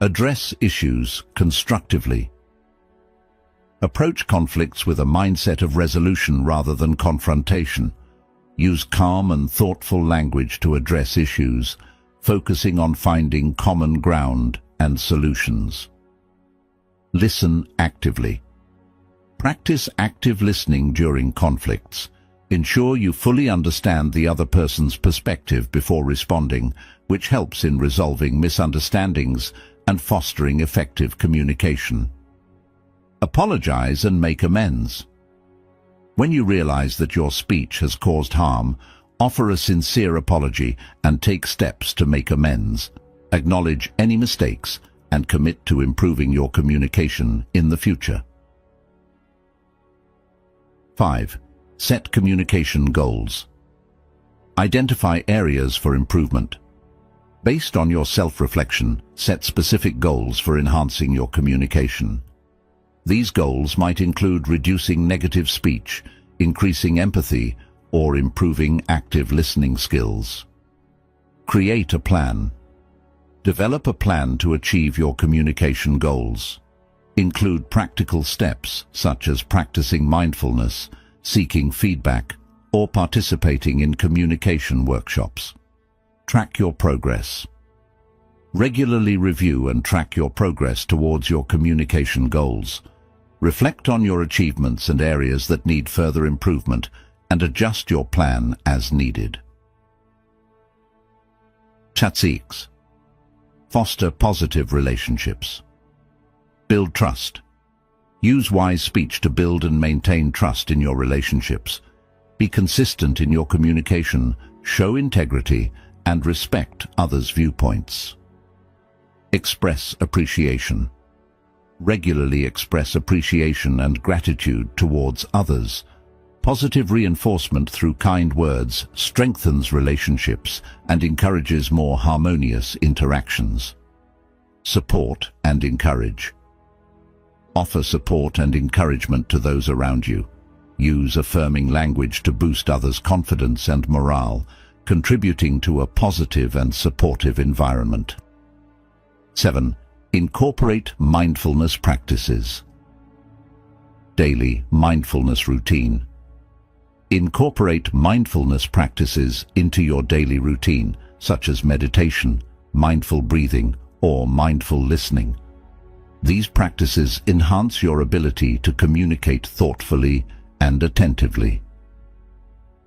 Address issues constructively. Approach conflicts with a mindset of resolution rather than confrontation. Use calm and thoughtful language to address issues, focusing on finding common ground and solutions. Listen actively. Practice active listening during conflicts. Ensure you fully understand the other person's perspective before responding, which helps in resolving misunderstandings and fostering effective communication. Apologize and make amends. When you realize that your speech has caused harm, offer a sincere apology and take steps to make amends. Acknowledge any mistakes and commit to improving your communication in the future. 5. Set communication goals. Identify areas for improvement. Based on your self-reflection, set specific goals for enhancing your communication. These goals might include reducing negative speech, increasing empathy, or improving active listening skills. Create a plan. Develop a plan to achieve your communication goals. Include practical steps such as practicing mindfulness, seeking feedback, or participating in communication workshops. Track your progress. Regularly review and track your progress towards your communication goals. Reflect on your achievements and areas that need further improvement, and adjust your plan as needed. Chatsix. Foster positive relationships. Build trust. Use wise speech to build and maintain trust in your relationships. Be consistent in your communication, show integrity, and respect others' viewpoints. Express appreciation. Regularly express appreciation and gratitude towards others. Positive reinforcement through kind words strengthens relationships and encourages more harmonious interactions. Support and encourage. Offer support and encouragement to those around you. Use affirming language to boost others' confidence and morale, contributing to a positive and supportive environment. 7. Incorporate mindfulness practices. Daily mindfulness routine. Incorporate mindfulness practices into your daily routine, such as meditation, mindful breathing, or mindful listening. These practices enhance your ability to communicate thoughtfully and attentively.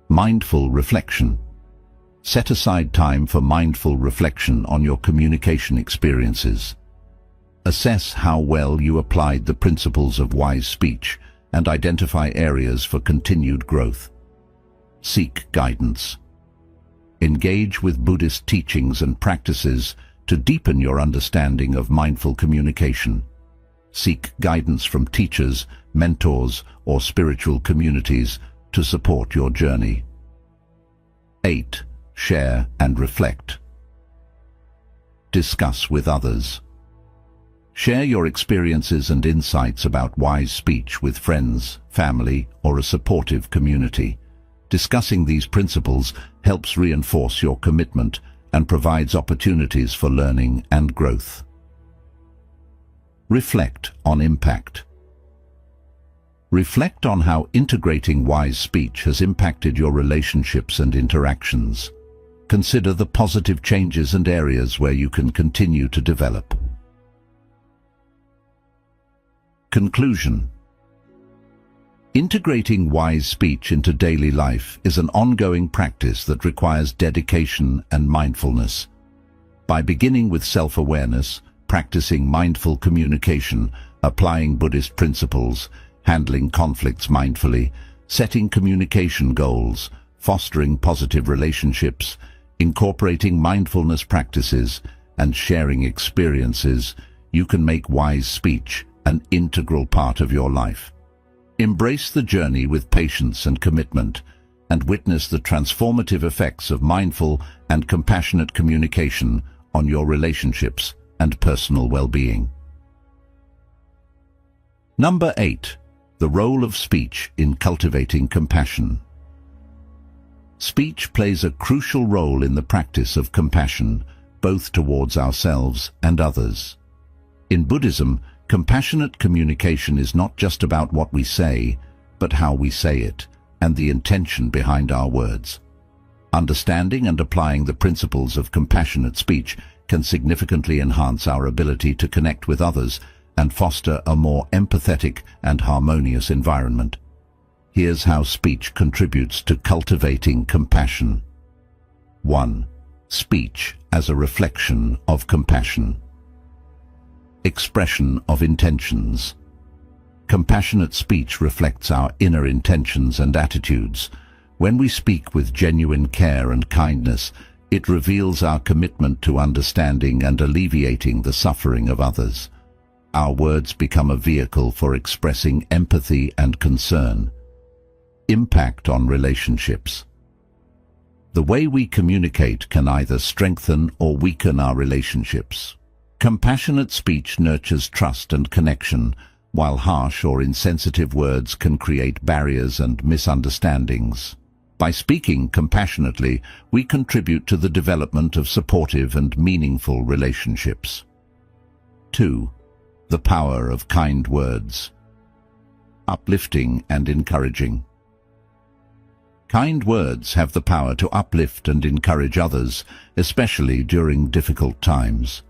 Mindful reflection. Set aside time for mindful reflection on your communication experiences. Assess how well you applied the principles of wise speech and identify areas for continued growth. Seek guidance. Engage with Buddhist teachings and practices to deepen your understanding of mindful communication. Seek guidance from teachers, mentors, or spiritual communities to support your journey. 8. Share and reflect. Discuss with others. Share your experiences and insights about wise speech with friends, family, or a supportive community. Discussing these principles helps reinforce your commitment and provides opportunities for learning and growth. Reflect on impact. Reflect on how integrating wise speech has impacted your relationships and interactions. Consider the positive changes and areas where you can continue to develop. Conclusion. Integrating wise speech into daily life is an ongoing practice that requires dedication and mindfulness. By beginning with self-awareness, practicing mindful communication, applying Buddhist principles, handling conflicts mindfully, setting communication goals, fostering positive relationships, incorporating mindfulness practices, and sharing experiences, you can make wise speech an integral part of your life. Embrace the journey with patience and commitment, and witness the transformative effects of mindful and compassionate communication on your relationships and personal well-being. Number 8. The role of speech in cultivating compassion. Speech plays a crucial role in the practice of compassion, both towards ourselves and others. In Buddhism, compassionate communication is not just about what we say, but how we say it, and the intention behind our words. Understanding and applying the principles of compassionate speech can significantly enhance our ability to connect with others and foster a more empathetic and harmonious environment. Here's how speech contributes to cultivating compassion. 1. Speech as a reflection of compassion. Expression of intentions. Compassionate speech reflects our inner intentions and attitudes. When we speak with genuine care and kindness, it reveals our commitment to understanding and alleviating the suffering of others. Our words become a vehicle for expressing empathy and concern. Impact on relationships. The way we communicate can either strengthen or weaken our relationships. Compassionate speech nurtures trust and connection, while harsh or insensitive words can create barriers and misunderstandings. By speaking compassionately, we contribute to the development of supportive and meaningful relationships. 2. The power of kind words. Uplifting and encouraging. Kind words have the power to uplift and encourage others, especially during difficult times.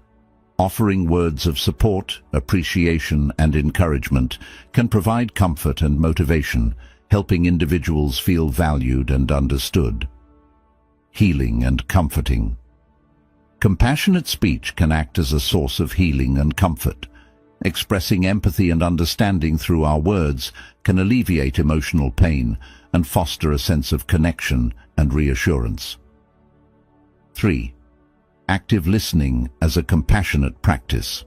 Offering words of support, appreciation, and encouragement can provide comfort and motivation, helping individuals feel valued and understood. Healing and comforting. Compassionate speech can act as a source of healing and comfort. Expressing empathy and understanding through our words can alleviate emotional pain and foster a sense of connection and reassurance. 3. Active listening as a compassionate practice.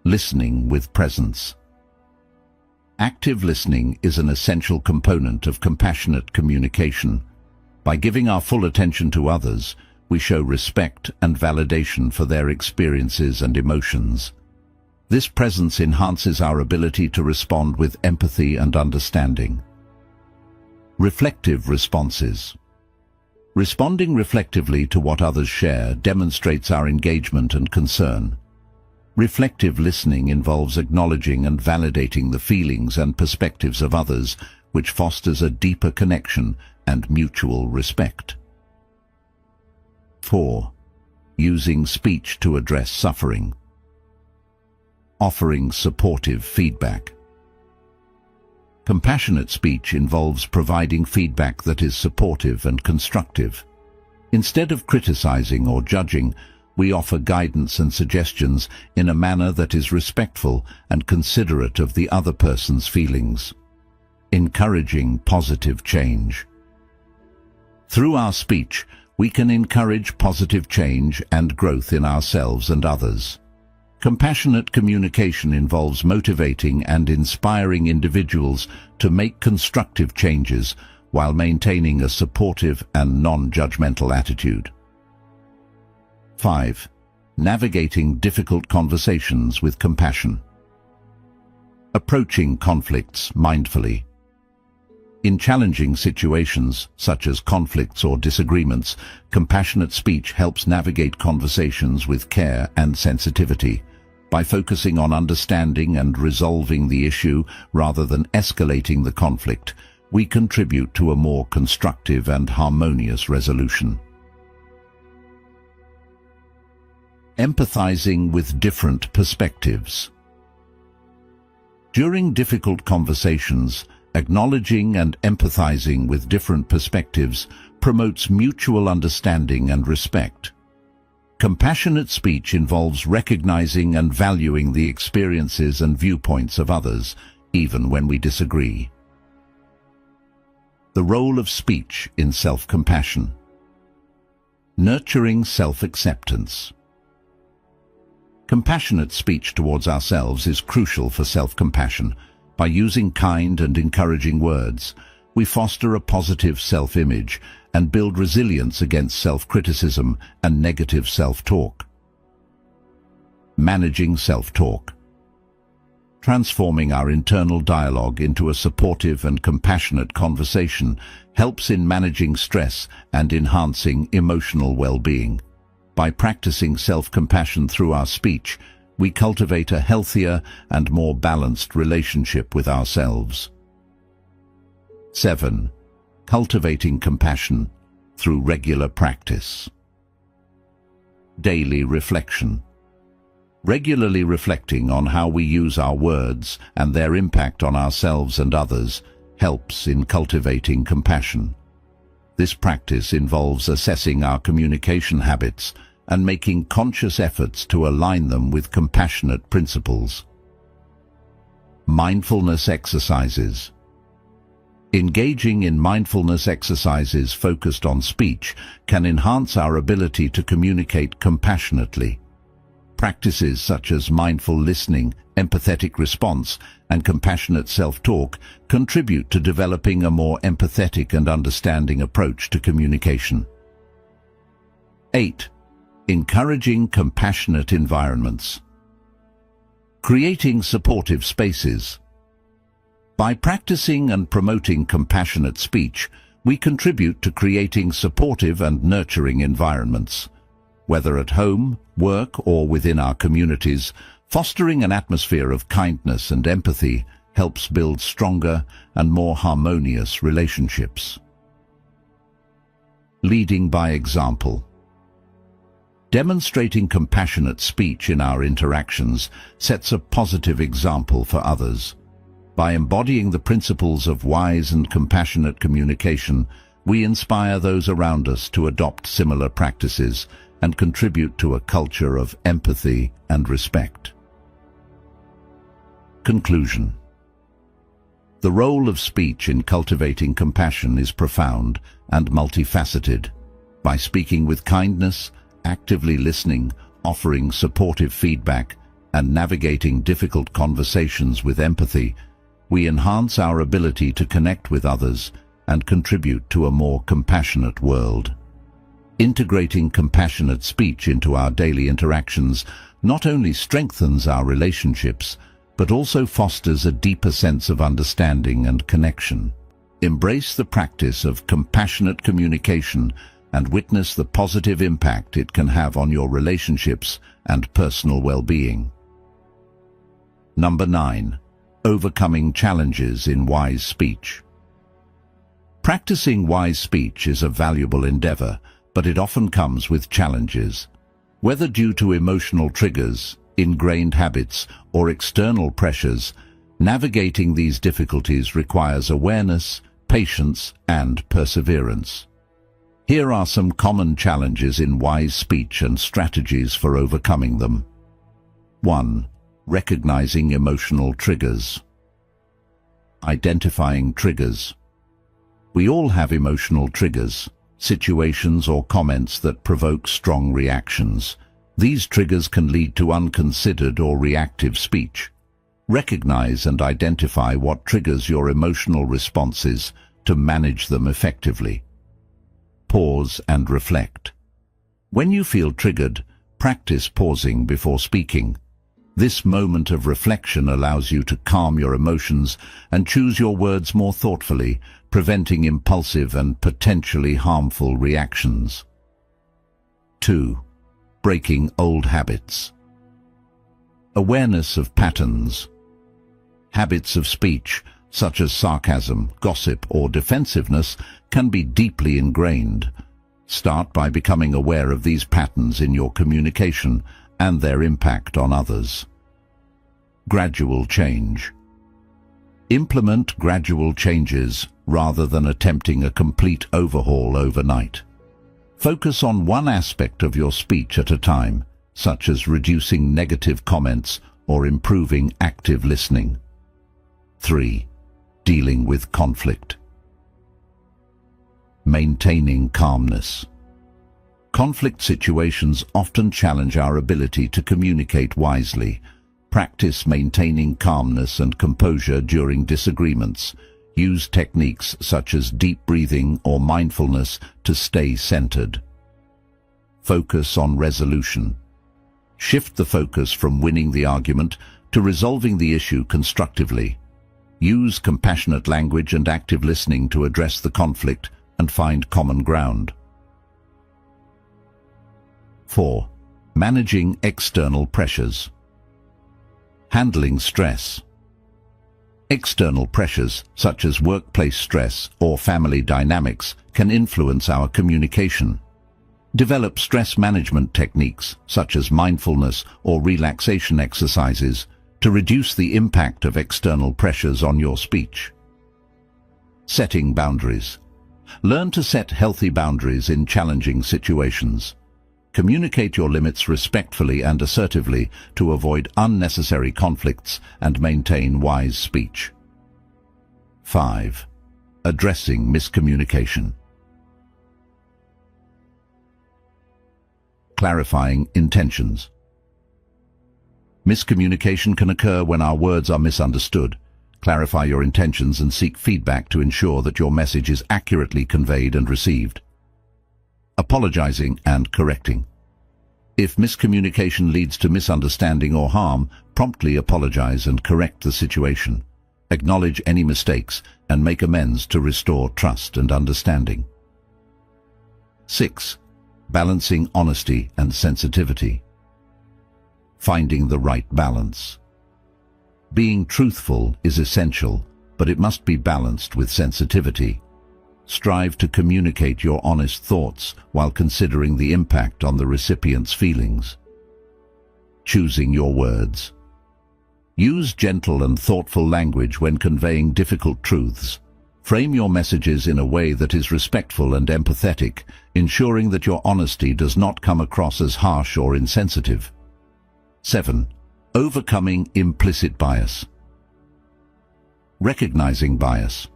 Listening with presence. Active listening is an essential component of compassionate communication. By giving our full attention to others, we show respect and validation for their experiences and emotions. This presence enhances our ability to respond with empathy and understanding. Reflective responses. Responding reflectively to what others share demonstrates our engagement and concern. Reflective listening involves acknowledging and validating the feelings and perspectives of others, which fosters a deeper connection and mutual respect. 4. Using speech to address suffering. Offering supportive feedback. Compassionate speech involves providing feedback that is supportive and constructive. Instead of criticizing or judging, we offer guidance and suggestions in a manner that is respectful and considerate of the other person's feelings. Encouraging positive change. Through our speech, we can encourage positive change and growth in ourselves and others. Compassionate communication involves motivating and inspiring individuals to make constructive changes while maintaining a supportive and non-judgmental attitude. 5. Navigating difficult conversations with compassion. Approaching conflicts mindfully. In challenging situations, such as conflicts or disagreements, compassionate speech helps navigate conversations with care and sensitivity. By focusing on understanding and resolving the issue rather than escalating the conflict, we contribute to a more constructive and harmonious resolution. Empathizing with different perspectives. During difficult conversations, acknowledging and empathizing with different perspectives promotes mutual understanding and respect. Compassionate speech involves recognizing and valuing the experiences and viewpoints of others, even when we disagree. The role of speech in self-compassion. Nurturing self-acceptance. Compassionate speech towards ourselves is crucial for self-compassion. By using kind and encouraging words, we foster a positive self-image and build resilience against self-criticism and negative self-talk. Managing self-talk. Transforming our internal dialogue into a supportive and compassionate conversation helps in managing stress and enhancing emotional well-being. By practicing self-compassion through our speech, we cultivate a healthier and more balanced relationship with ourselves. 7. Cultivating compassion through regular practice. Daily reflection. Regularly reflecting on how we use our words and their impact on ourselves and others helps in cultivating compassion. This practice involves assessing our communication habits and making conscious efforts to align them with compassionate principles. Mindfulness exercises. Engaging in mindfulness exercises focused on speech can enhance our ability to communicate compassionately. Practices such as mindful listening, empathetic response, and compassionate self-talk contribute to developing a more empathetic and understanding approach to communication. 8. Encouraging compassionate environments. Creating supportive spaces. By practicing and promoting compassionate speech, we contribute to creating supportive and nurturing environments. Whether at home, work, or within our communities, fostering an atmosphere of kindness and empathy helps build stronger and more harmonious relationships. Leading by example. Demonstrating compassionate speech in our interactions sets a positive example for others. By embodying the principles of wise and compassionate communication, we inspire those around us to adopt similar practices and contribute to a culture of empathy and respect. Conclusion. The role of speech in cultivating compassion is profound and multifaceted. By speaking with kindness, actively listening, offering supportive feedback, and navigating difficult conversations with empathy, we enhance our ability to connect with others and contribute to a more compassionate world. Integrating compassionate speech into our daily interactions not only strengthens our relationships, but also fosters a deeper sense of understanding and connection. Embrace the practice of compassionate communication and witness the positive impact it can have on your relationships and personal well-being. Number 9. Overcoming challenges in wise speech. Practicing wise speech is a valuable endeavor, but it often comes with challenges. Whether due to emotional triggers, ingrained habits, or external pressures, navigating these difficulties requires awareness, patience, and perseverance. Here are some common challenges in wise speech and strategies for overcoming them. 1. Recognizing emotional triggers. Identifying triggers. We all have emotional triggers, situations or comments that provoke strong reactions. These triggers can lead to unconsidered or reactive speech. Recognize and identify what triggers your emotional responses to manage them effectively. Pause and reflect. When you feel triggered, practice pausing before speaking. This moment of reflection allows you to calm your emotions and choose your words more thoughtfully, preventing impulsive and potentially harmful reactions. 2. Breaking old habits. Awareness of patterns. Habits of speech, such as sarcasm, gossip, or defensiveness, can be deeply ingrained. Start by becoming aware of these patterns in your communication and their impact on others. Gradual change. Implement gradual changes rather than attempting a complete overhaul overnight. Focus on one aspect of your speech at a time, such as reducing negative comments or improving active listening. 3. Dealing with conflict. Maintaining calmness. Conflict situations often challenge our ability to communicate wisely. Practice maintaining calmness and composure during disagreements. Use techniques such as deep breathing or mindfulness to stay centered. Focus on resolution. Shift the focus from winning the argument to resolving the issue constructively. Use compassionate language and active listening to address the conflict and find common ground. 4. Managing external pressures. Handling stress. External pressures, such as workplace stress or family dynamics, can influence our communication. Develop stress management techniques, such as mindfulness or relaxation exercises, to reduce the impact of external pressures on your speech. Setting boundaries. Learn to set healthy boundaries in challenging situations. Communicate your limits respectfully and assertively to avoid unnecessary conflicts and maintain wise speech. 5. Addressing miscommunication. Clarifying intentions. Miscommunication can occur when our words are misunderstood. Clarify your intentions and seek feedback to ensure that your message is accurately conveyed and received. Apologizing and correcting. If miscommunication leads to misunderstanding or harm, promptly apologize and correct the situation. Acknowledge any mistakes and make amends to restore trust and understanding. 6. Balancing honesty and sensitivity. Finding the right balance. Being truthful is essential, but it must be balanced with sensitivity. Strive to communicate your honest thoughts while considering the impact on the recipient's feelings. Choosing your words. Use gentle and thoughtful language when conveying difficult truths. Frame your messages in a way that is respectful and empathetic, ensuring that your honesty does not come across as harsh or insensitive. 7. Overcoming implicit bias. Recognizing bias.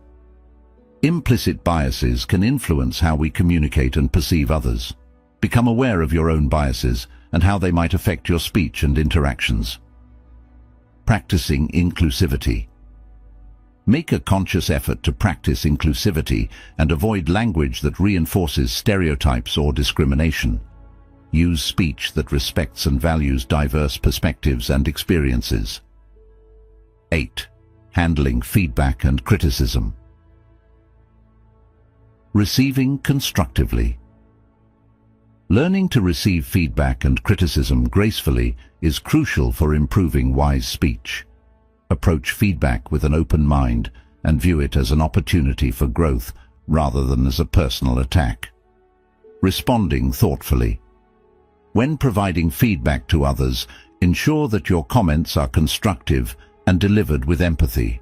Implicit biases can influence how we communicate and perceive others. Become aware of your own biases and how they might affect your speech and interactions. Practicing inclusivity. Make a conscious effort to practice inclusivity and avoid language that reinforces stereotypes or discrimination. Use speech that respects and values diverse perspectives and experiences. 8. Handling feedback and criticism. Receiving constructively. Learning to receive feedback and criticism gracefully is crucial for improving wise speech. Approach feedback with an open mind and view it as an opportunity for growth rather than as a personal attack. Responding thoughtfully. When providing feedback to others, ensure that your comments are constructive and delivered with empathy.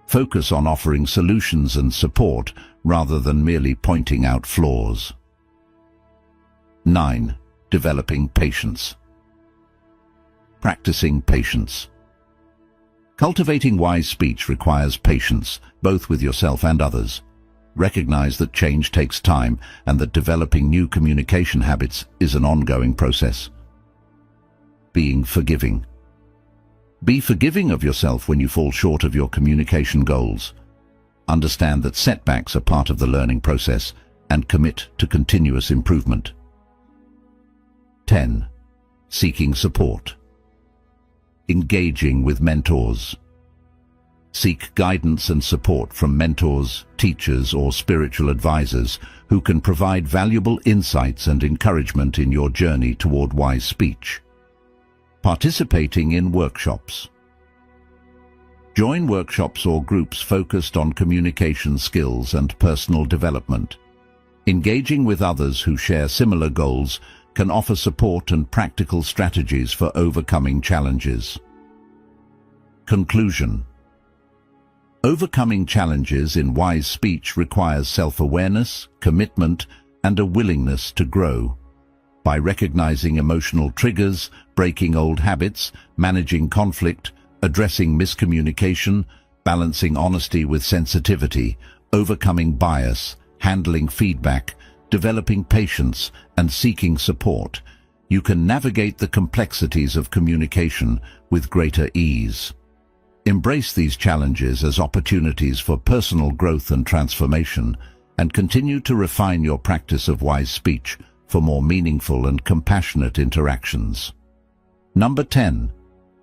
Focus on offering solutions and support rather than merely pointing out flaws. 9. Developing patience. Practicing patience. Cultivating wise speech requires patience, both with yourself and others. Recognize that change takes time and that developing new communication habits is an ongoing process. Being forgiving. Be forgiving of yourself when you fall short of your communication goals. Understand that setbacks are part of the learning process and commit to continuous improvement. 10. Seeking support. Engaging with mentors. Seek guidance and support from mentors, teachers, or spiritual advisors who can provide valuable insights and encouragement in your journey toward wise speech. Participating in workshops. Join workshops or groups focused on communication skills and personal development. Engaging with others who share similar goals can offer support and practical strategies for overcoming challenges. Conclusion. Overcoming challenges in wise speech requires self-awareness, commitment, and a willingness to grow. By recognizing emotional triggers, breaking old habits, managing conflict, addressing miscommunication, balancing honesty with sensitivity, overcoming bias, handling feedback, developing patience, and seeking support, you can navigate the complexities of communication with greater ease. Embrace these challenges as opportunities for personal growth and transformation, and continue to refine your practice of wise speech for more meaningful and compassionate interactions. Number 10.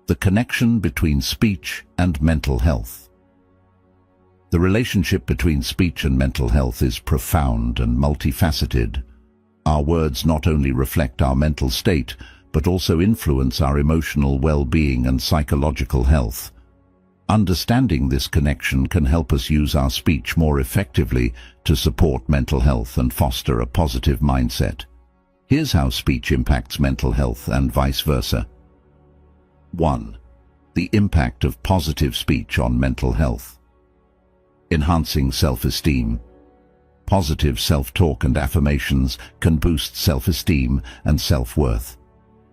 The connection between speech and mental health. The relationship between speech and mental health is profound and multifaceted. Our words not only reflect our mental state, but also influence our emotional well-being and psychological health. Understanding this connection can help us use our speech more effectively to support mental health and foster a positive mindset. Here's how speech impacts mental health and vice versa. 1. The impact of positive speech on mental health. Enhancing self-esteem. Positive self-talk and affirmations can boost self-esteem and self-worth.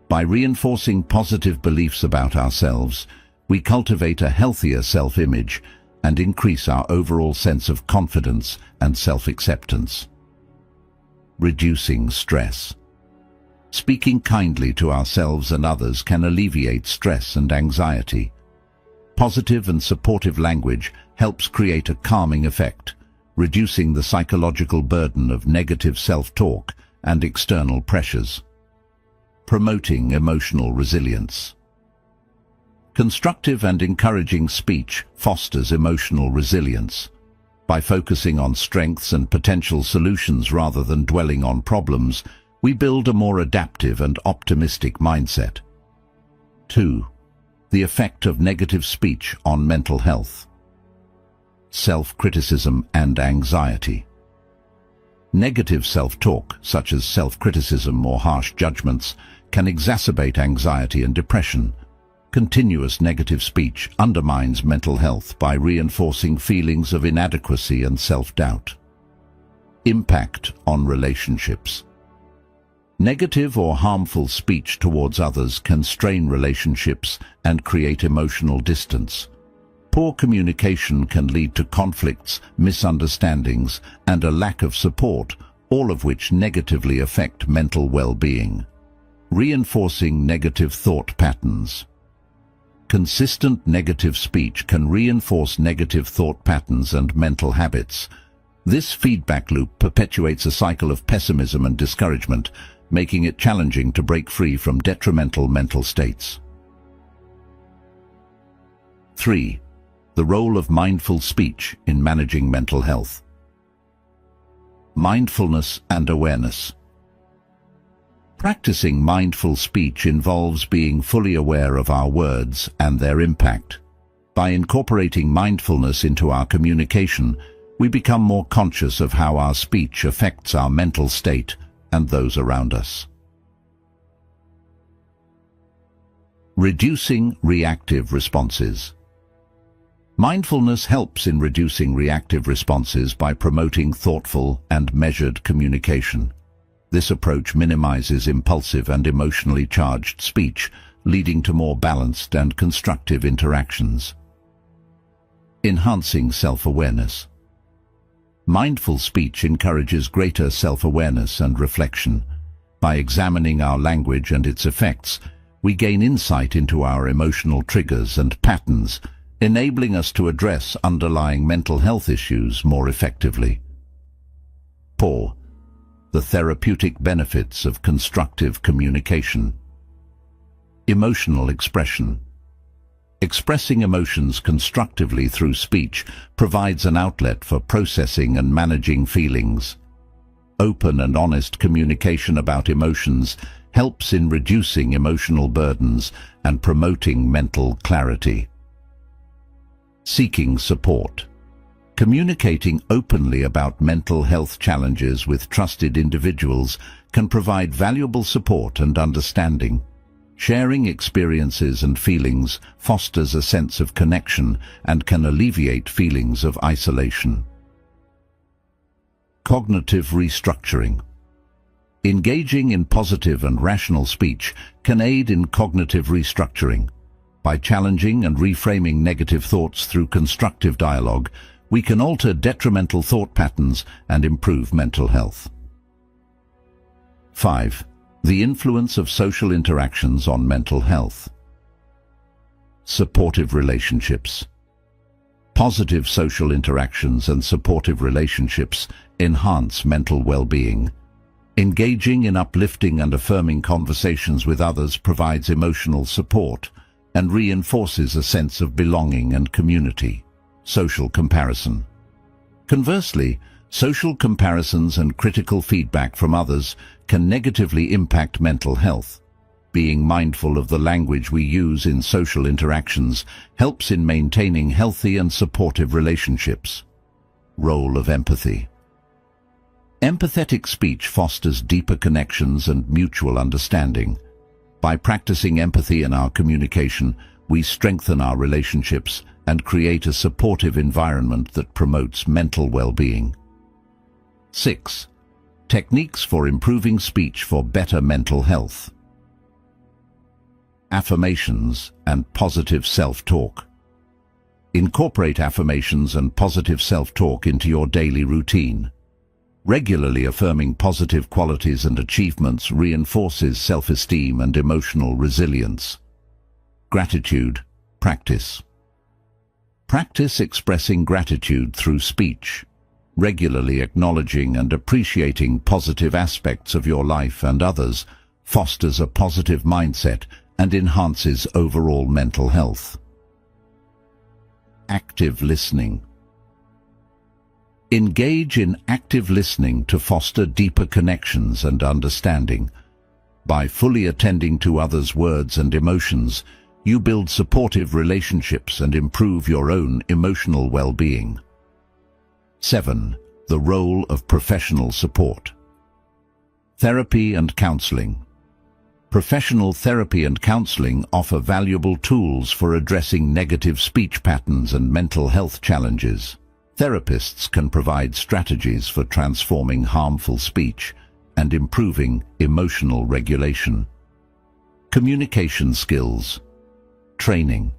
By reinforcing positive beliefs about ourselves, we cultivate a healthier self-image and increase our overall sense of confidence and self-acceptance. Reducing stress. Speaking kindly to ourselves and others can alleviate stress and anxiety. Positive and supportive language helps create a calming effect, reducing the psychological burden of negative self-talk and external pressures. Promoting emotional resilience. Constructive and encouraging speech fosters emotional resilience. By focusing on strengths and potential solutions rather than dwelling on problems, we build a more adaptive and optimistic mindset. 2. The effect of negative speech on mental health. Self-criticism and anxiety. Negative self-talk, such as self-criticism or harsh judgments, can exacerbate anxiety and depression. Continuous negative speech undermines mental health by reinforcing feelings of inadequacy and self-doubt. Impact on relationships. Negative or harmful speech towards others can strain relationships and create emotional distance. Poor communication can lead to conflicts, misunderstandings, and a lack of support, all of which negatively affect mental well-being. Reinforcing negative thought patterns. Consistent negative speech can reinforce negative thought patterns and mental habits. This feedback loop perpetuates a cycle of pessimism and discouragement, making it challenging to break free from detrimental mental states. 3. The role of mindful speech in managing mental health. Mindfulness and awareness. Practicing mindful speech involves being fully aware of our words and their impact. By incorporating mindfulness into our communication, we become more conscious of how our speech affects our mental state and those around us. Reducing reactive responses. Mindfulness helps in reducing reactive responses by promoting thoughtful and measured communication. This approach minimizes impulsive and emotionally charged speech, leading to more balanced and constructive interactions. Enhancing self-awareness. Mindful speech encourages greater self-awareness and reflection. By examining our language and its effects, we gain insight into our emotional triggers and patterns, enabling us to address underlying mental health issues more effectively. 4. The therapeutic benefits of constructive communication. Emotional expression. Expressing emotions constructively through speech provides an outlet for processing and managing feelings. Open and honest communication about emotions helps in reducing emotional burdens and promoting mental clarity. Seeking support. Communicating openly about mental health challenges with trusted individuals can provide valuable support and understanding. Sharing experiences and feelings fosters a sense of connection and can alleviate feelings of isolation. Cognitive restructuring. Engaging in positive and rational speech can aid in cognitive restructuring. By challenging and reframing negative thoughts through constructive dialogue, we can alter detrimental thought patterns and improve mental health. 5. The influence of social interactions on mental health. Supportive relationships. Positive social interactions and supportive relationships enhance mental well-being. Engaging in uplifting and affirming conversations with others provides emotional support and reinforces a sense of belonging and community. Social comparison. Conversely, social comparisons and critical feedback from others can negatively impact mental health. Being mindful of the language we use in social interactions helps in maintaining healthy and supportive relationships. Role of empathy. Empathetic speech fosters deeper connections and mutual understanding. By practicing empathy in our communication, we strengthen our relationships and create a supportive environment that promotes mental well-being. 6. Techniques for improving speech for better mental health. Affirmations and positive self-talk. Incorporate affirmations and positive self-talk into your daily routine. Regularly affirming positive qualities and achievements reinforces self-esteem and emotional resilience. Gratitude practice. Practice expressing gratitude through speech. Regularly acknowledging and appreciating positive aspects of your life and others fosters a positive mindset and enhances overall mental health. Active listening. Engage in active listening to foster deeper connections and understanding. By fully attending to others' words and emotions, you build supportive relationships and improve your own emotional well-being. 7. The role of professional support. Therapy and counseling. Professional therapy and counseling offer valuable tools for addressing negative speech patterns and mental health challenges. Therapists can provide strategies for transforming harmful speech and improving emotional regulation. Communication skills. Training.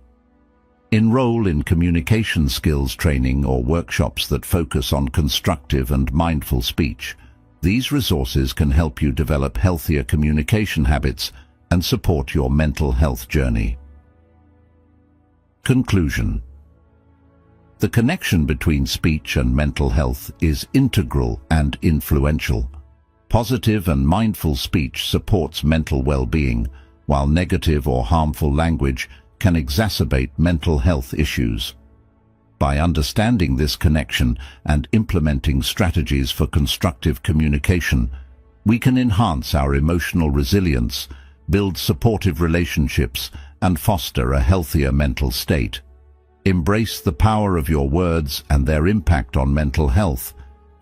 Enroll in communication skills training or workshops that focus on constructive and mindful speech. These resources can help you develop healthier communication habits and support your mental health journey. Conclusion. The connection between speech and mental health is integral and influential. Positive and mindful speech supports mental well-being, while negative or harmful language can exacerbate mental health issues. By understanding this connection and implementing strategies for constructive communication, we can enhance our emotional resilience, build supportive relationships, and foster a healthier mental state. Embrace the power of your words and their impact on mental health,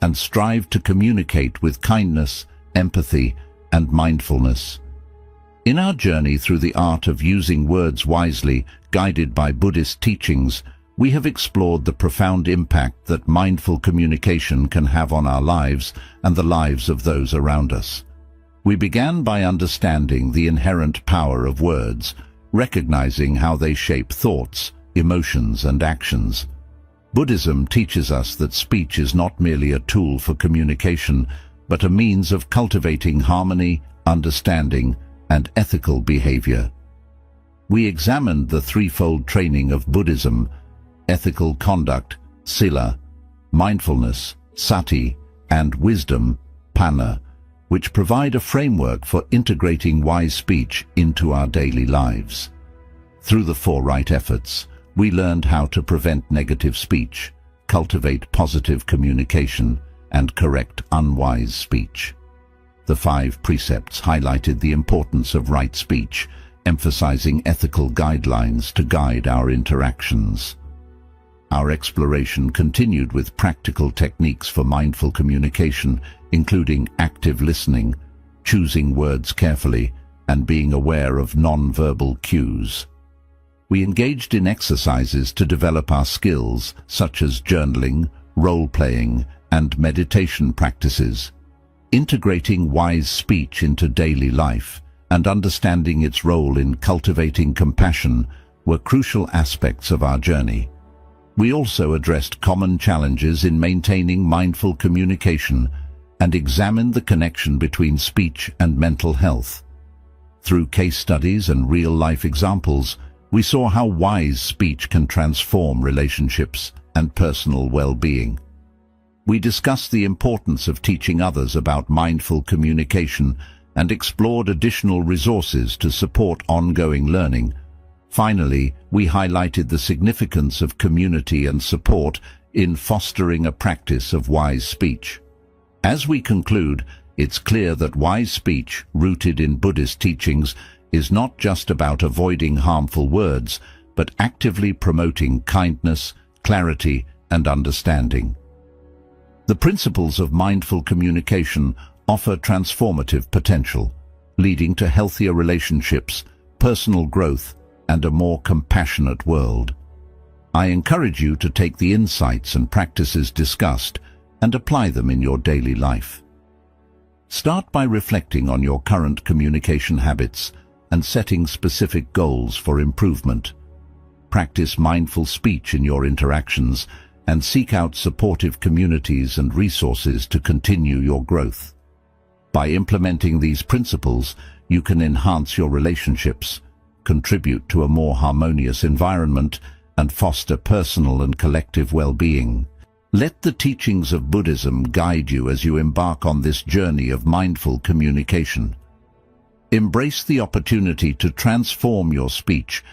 and strive to communicate with kindness, empathy, and mindfulness. In our journey through the art of using words wisely, guided by Buddhist teachings, we have explored the profound impact that mindful communication can have on our lives and the lives of those around us. We began by understanding the inherent power of words, recognizing how they shape thoughts, emotions, and actions. Buddhism teaches us that speech is not merely a tool for communication, but a means of cultivating harmony, understanding, and ethical behavior. We examined the threefold training of Buddhism: ethical conduct, sila, mindfulness, sati, and wisdom, panna, which provide a framework for integrating wise speech into our daily lives. Through the four right efforts, we learned how to prevent negative speech, cultivate positive communication, and correct unwise speech. The 5 precepts highlighted the importance of right speech, emphasizing ethical guidelines to guide our interactions. Our exploration continued with practical techniques for mindful communication, including active listening, choosing words carefully, and being aware of non-verbal cues. We engaged in exercises to develop our skills, such as journaling, role-playing, and meditation practices. Integrating wise speech into daily life and understanding its role in cultivating compassion were crucial aspects of our journey. We also addressed common challenges in maintaining mindful communication and examined the connection between speech and mental health. Through case studies and real-life examples, we saw how wise speech can transform relationships and personal well-being. We discussed the importance of teaching others about mindful communication and explored additional resources to support ongoing learning. Finally, we highlighted the significance of community and support in fostering a practice of wise speech. As we conclude, it's clear that wise speech, rooted in Buddhist teachings, is not just about avoiding harmful words, but actively promoting kindness, clarity, and understanding. The principles of mindful communication offer transformative potential, leading to healthier relationships, personal growth, and a more compassionate world. I encourage you to take the insights and practices discussed and apply them in your daily life. Start by reflecting on your current communication habits and setting specific goals for improvement. Practice mindful speech in your interactions and seek out supportive communities and resources to continue your growth. By implementing these principles, you can enhance your relationships, contribute to a more harmonious environment, and foster personal and collective well-being. Let the teachings of Buddhism guide you as you embark on this journey of mindful communication. Embrace the opportunity to transform your speech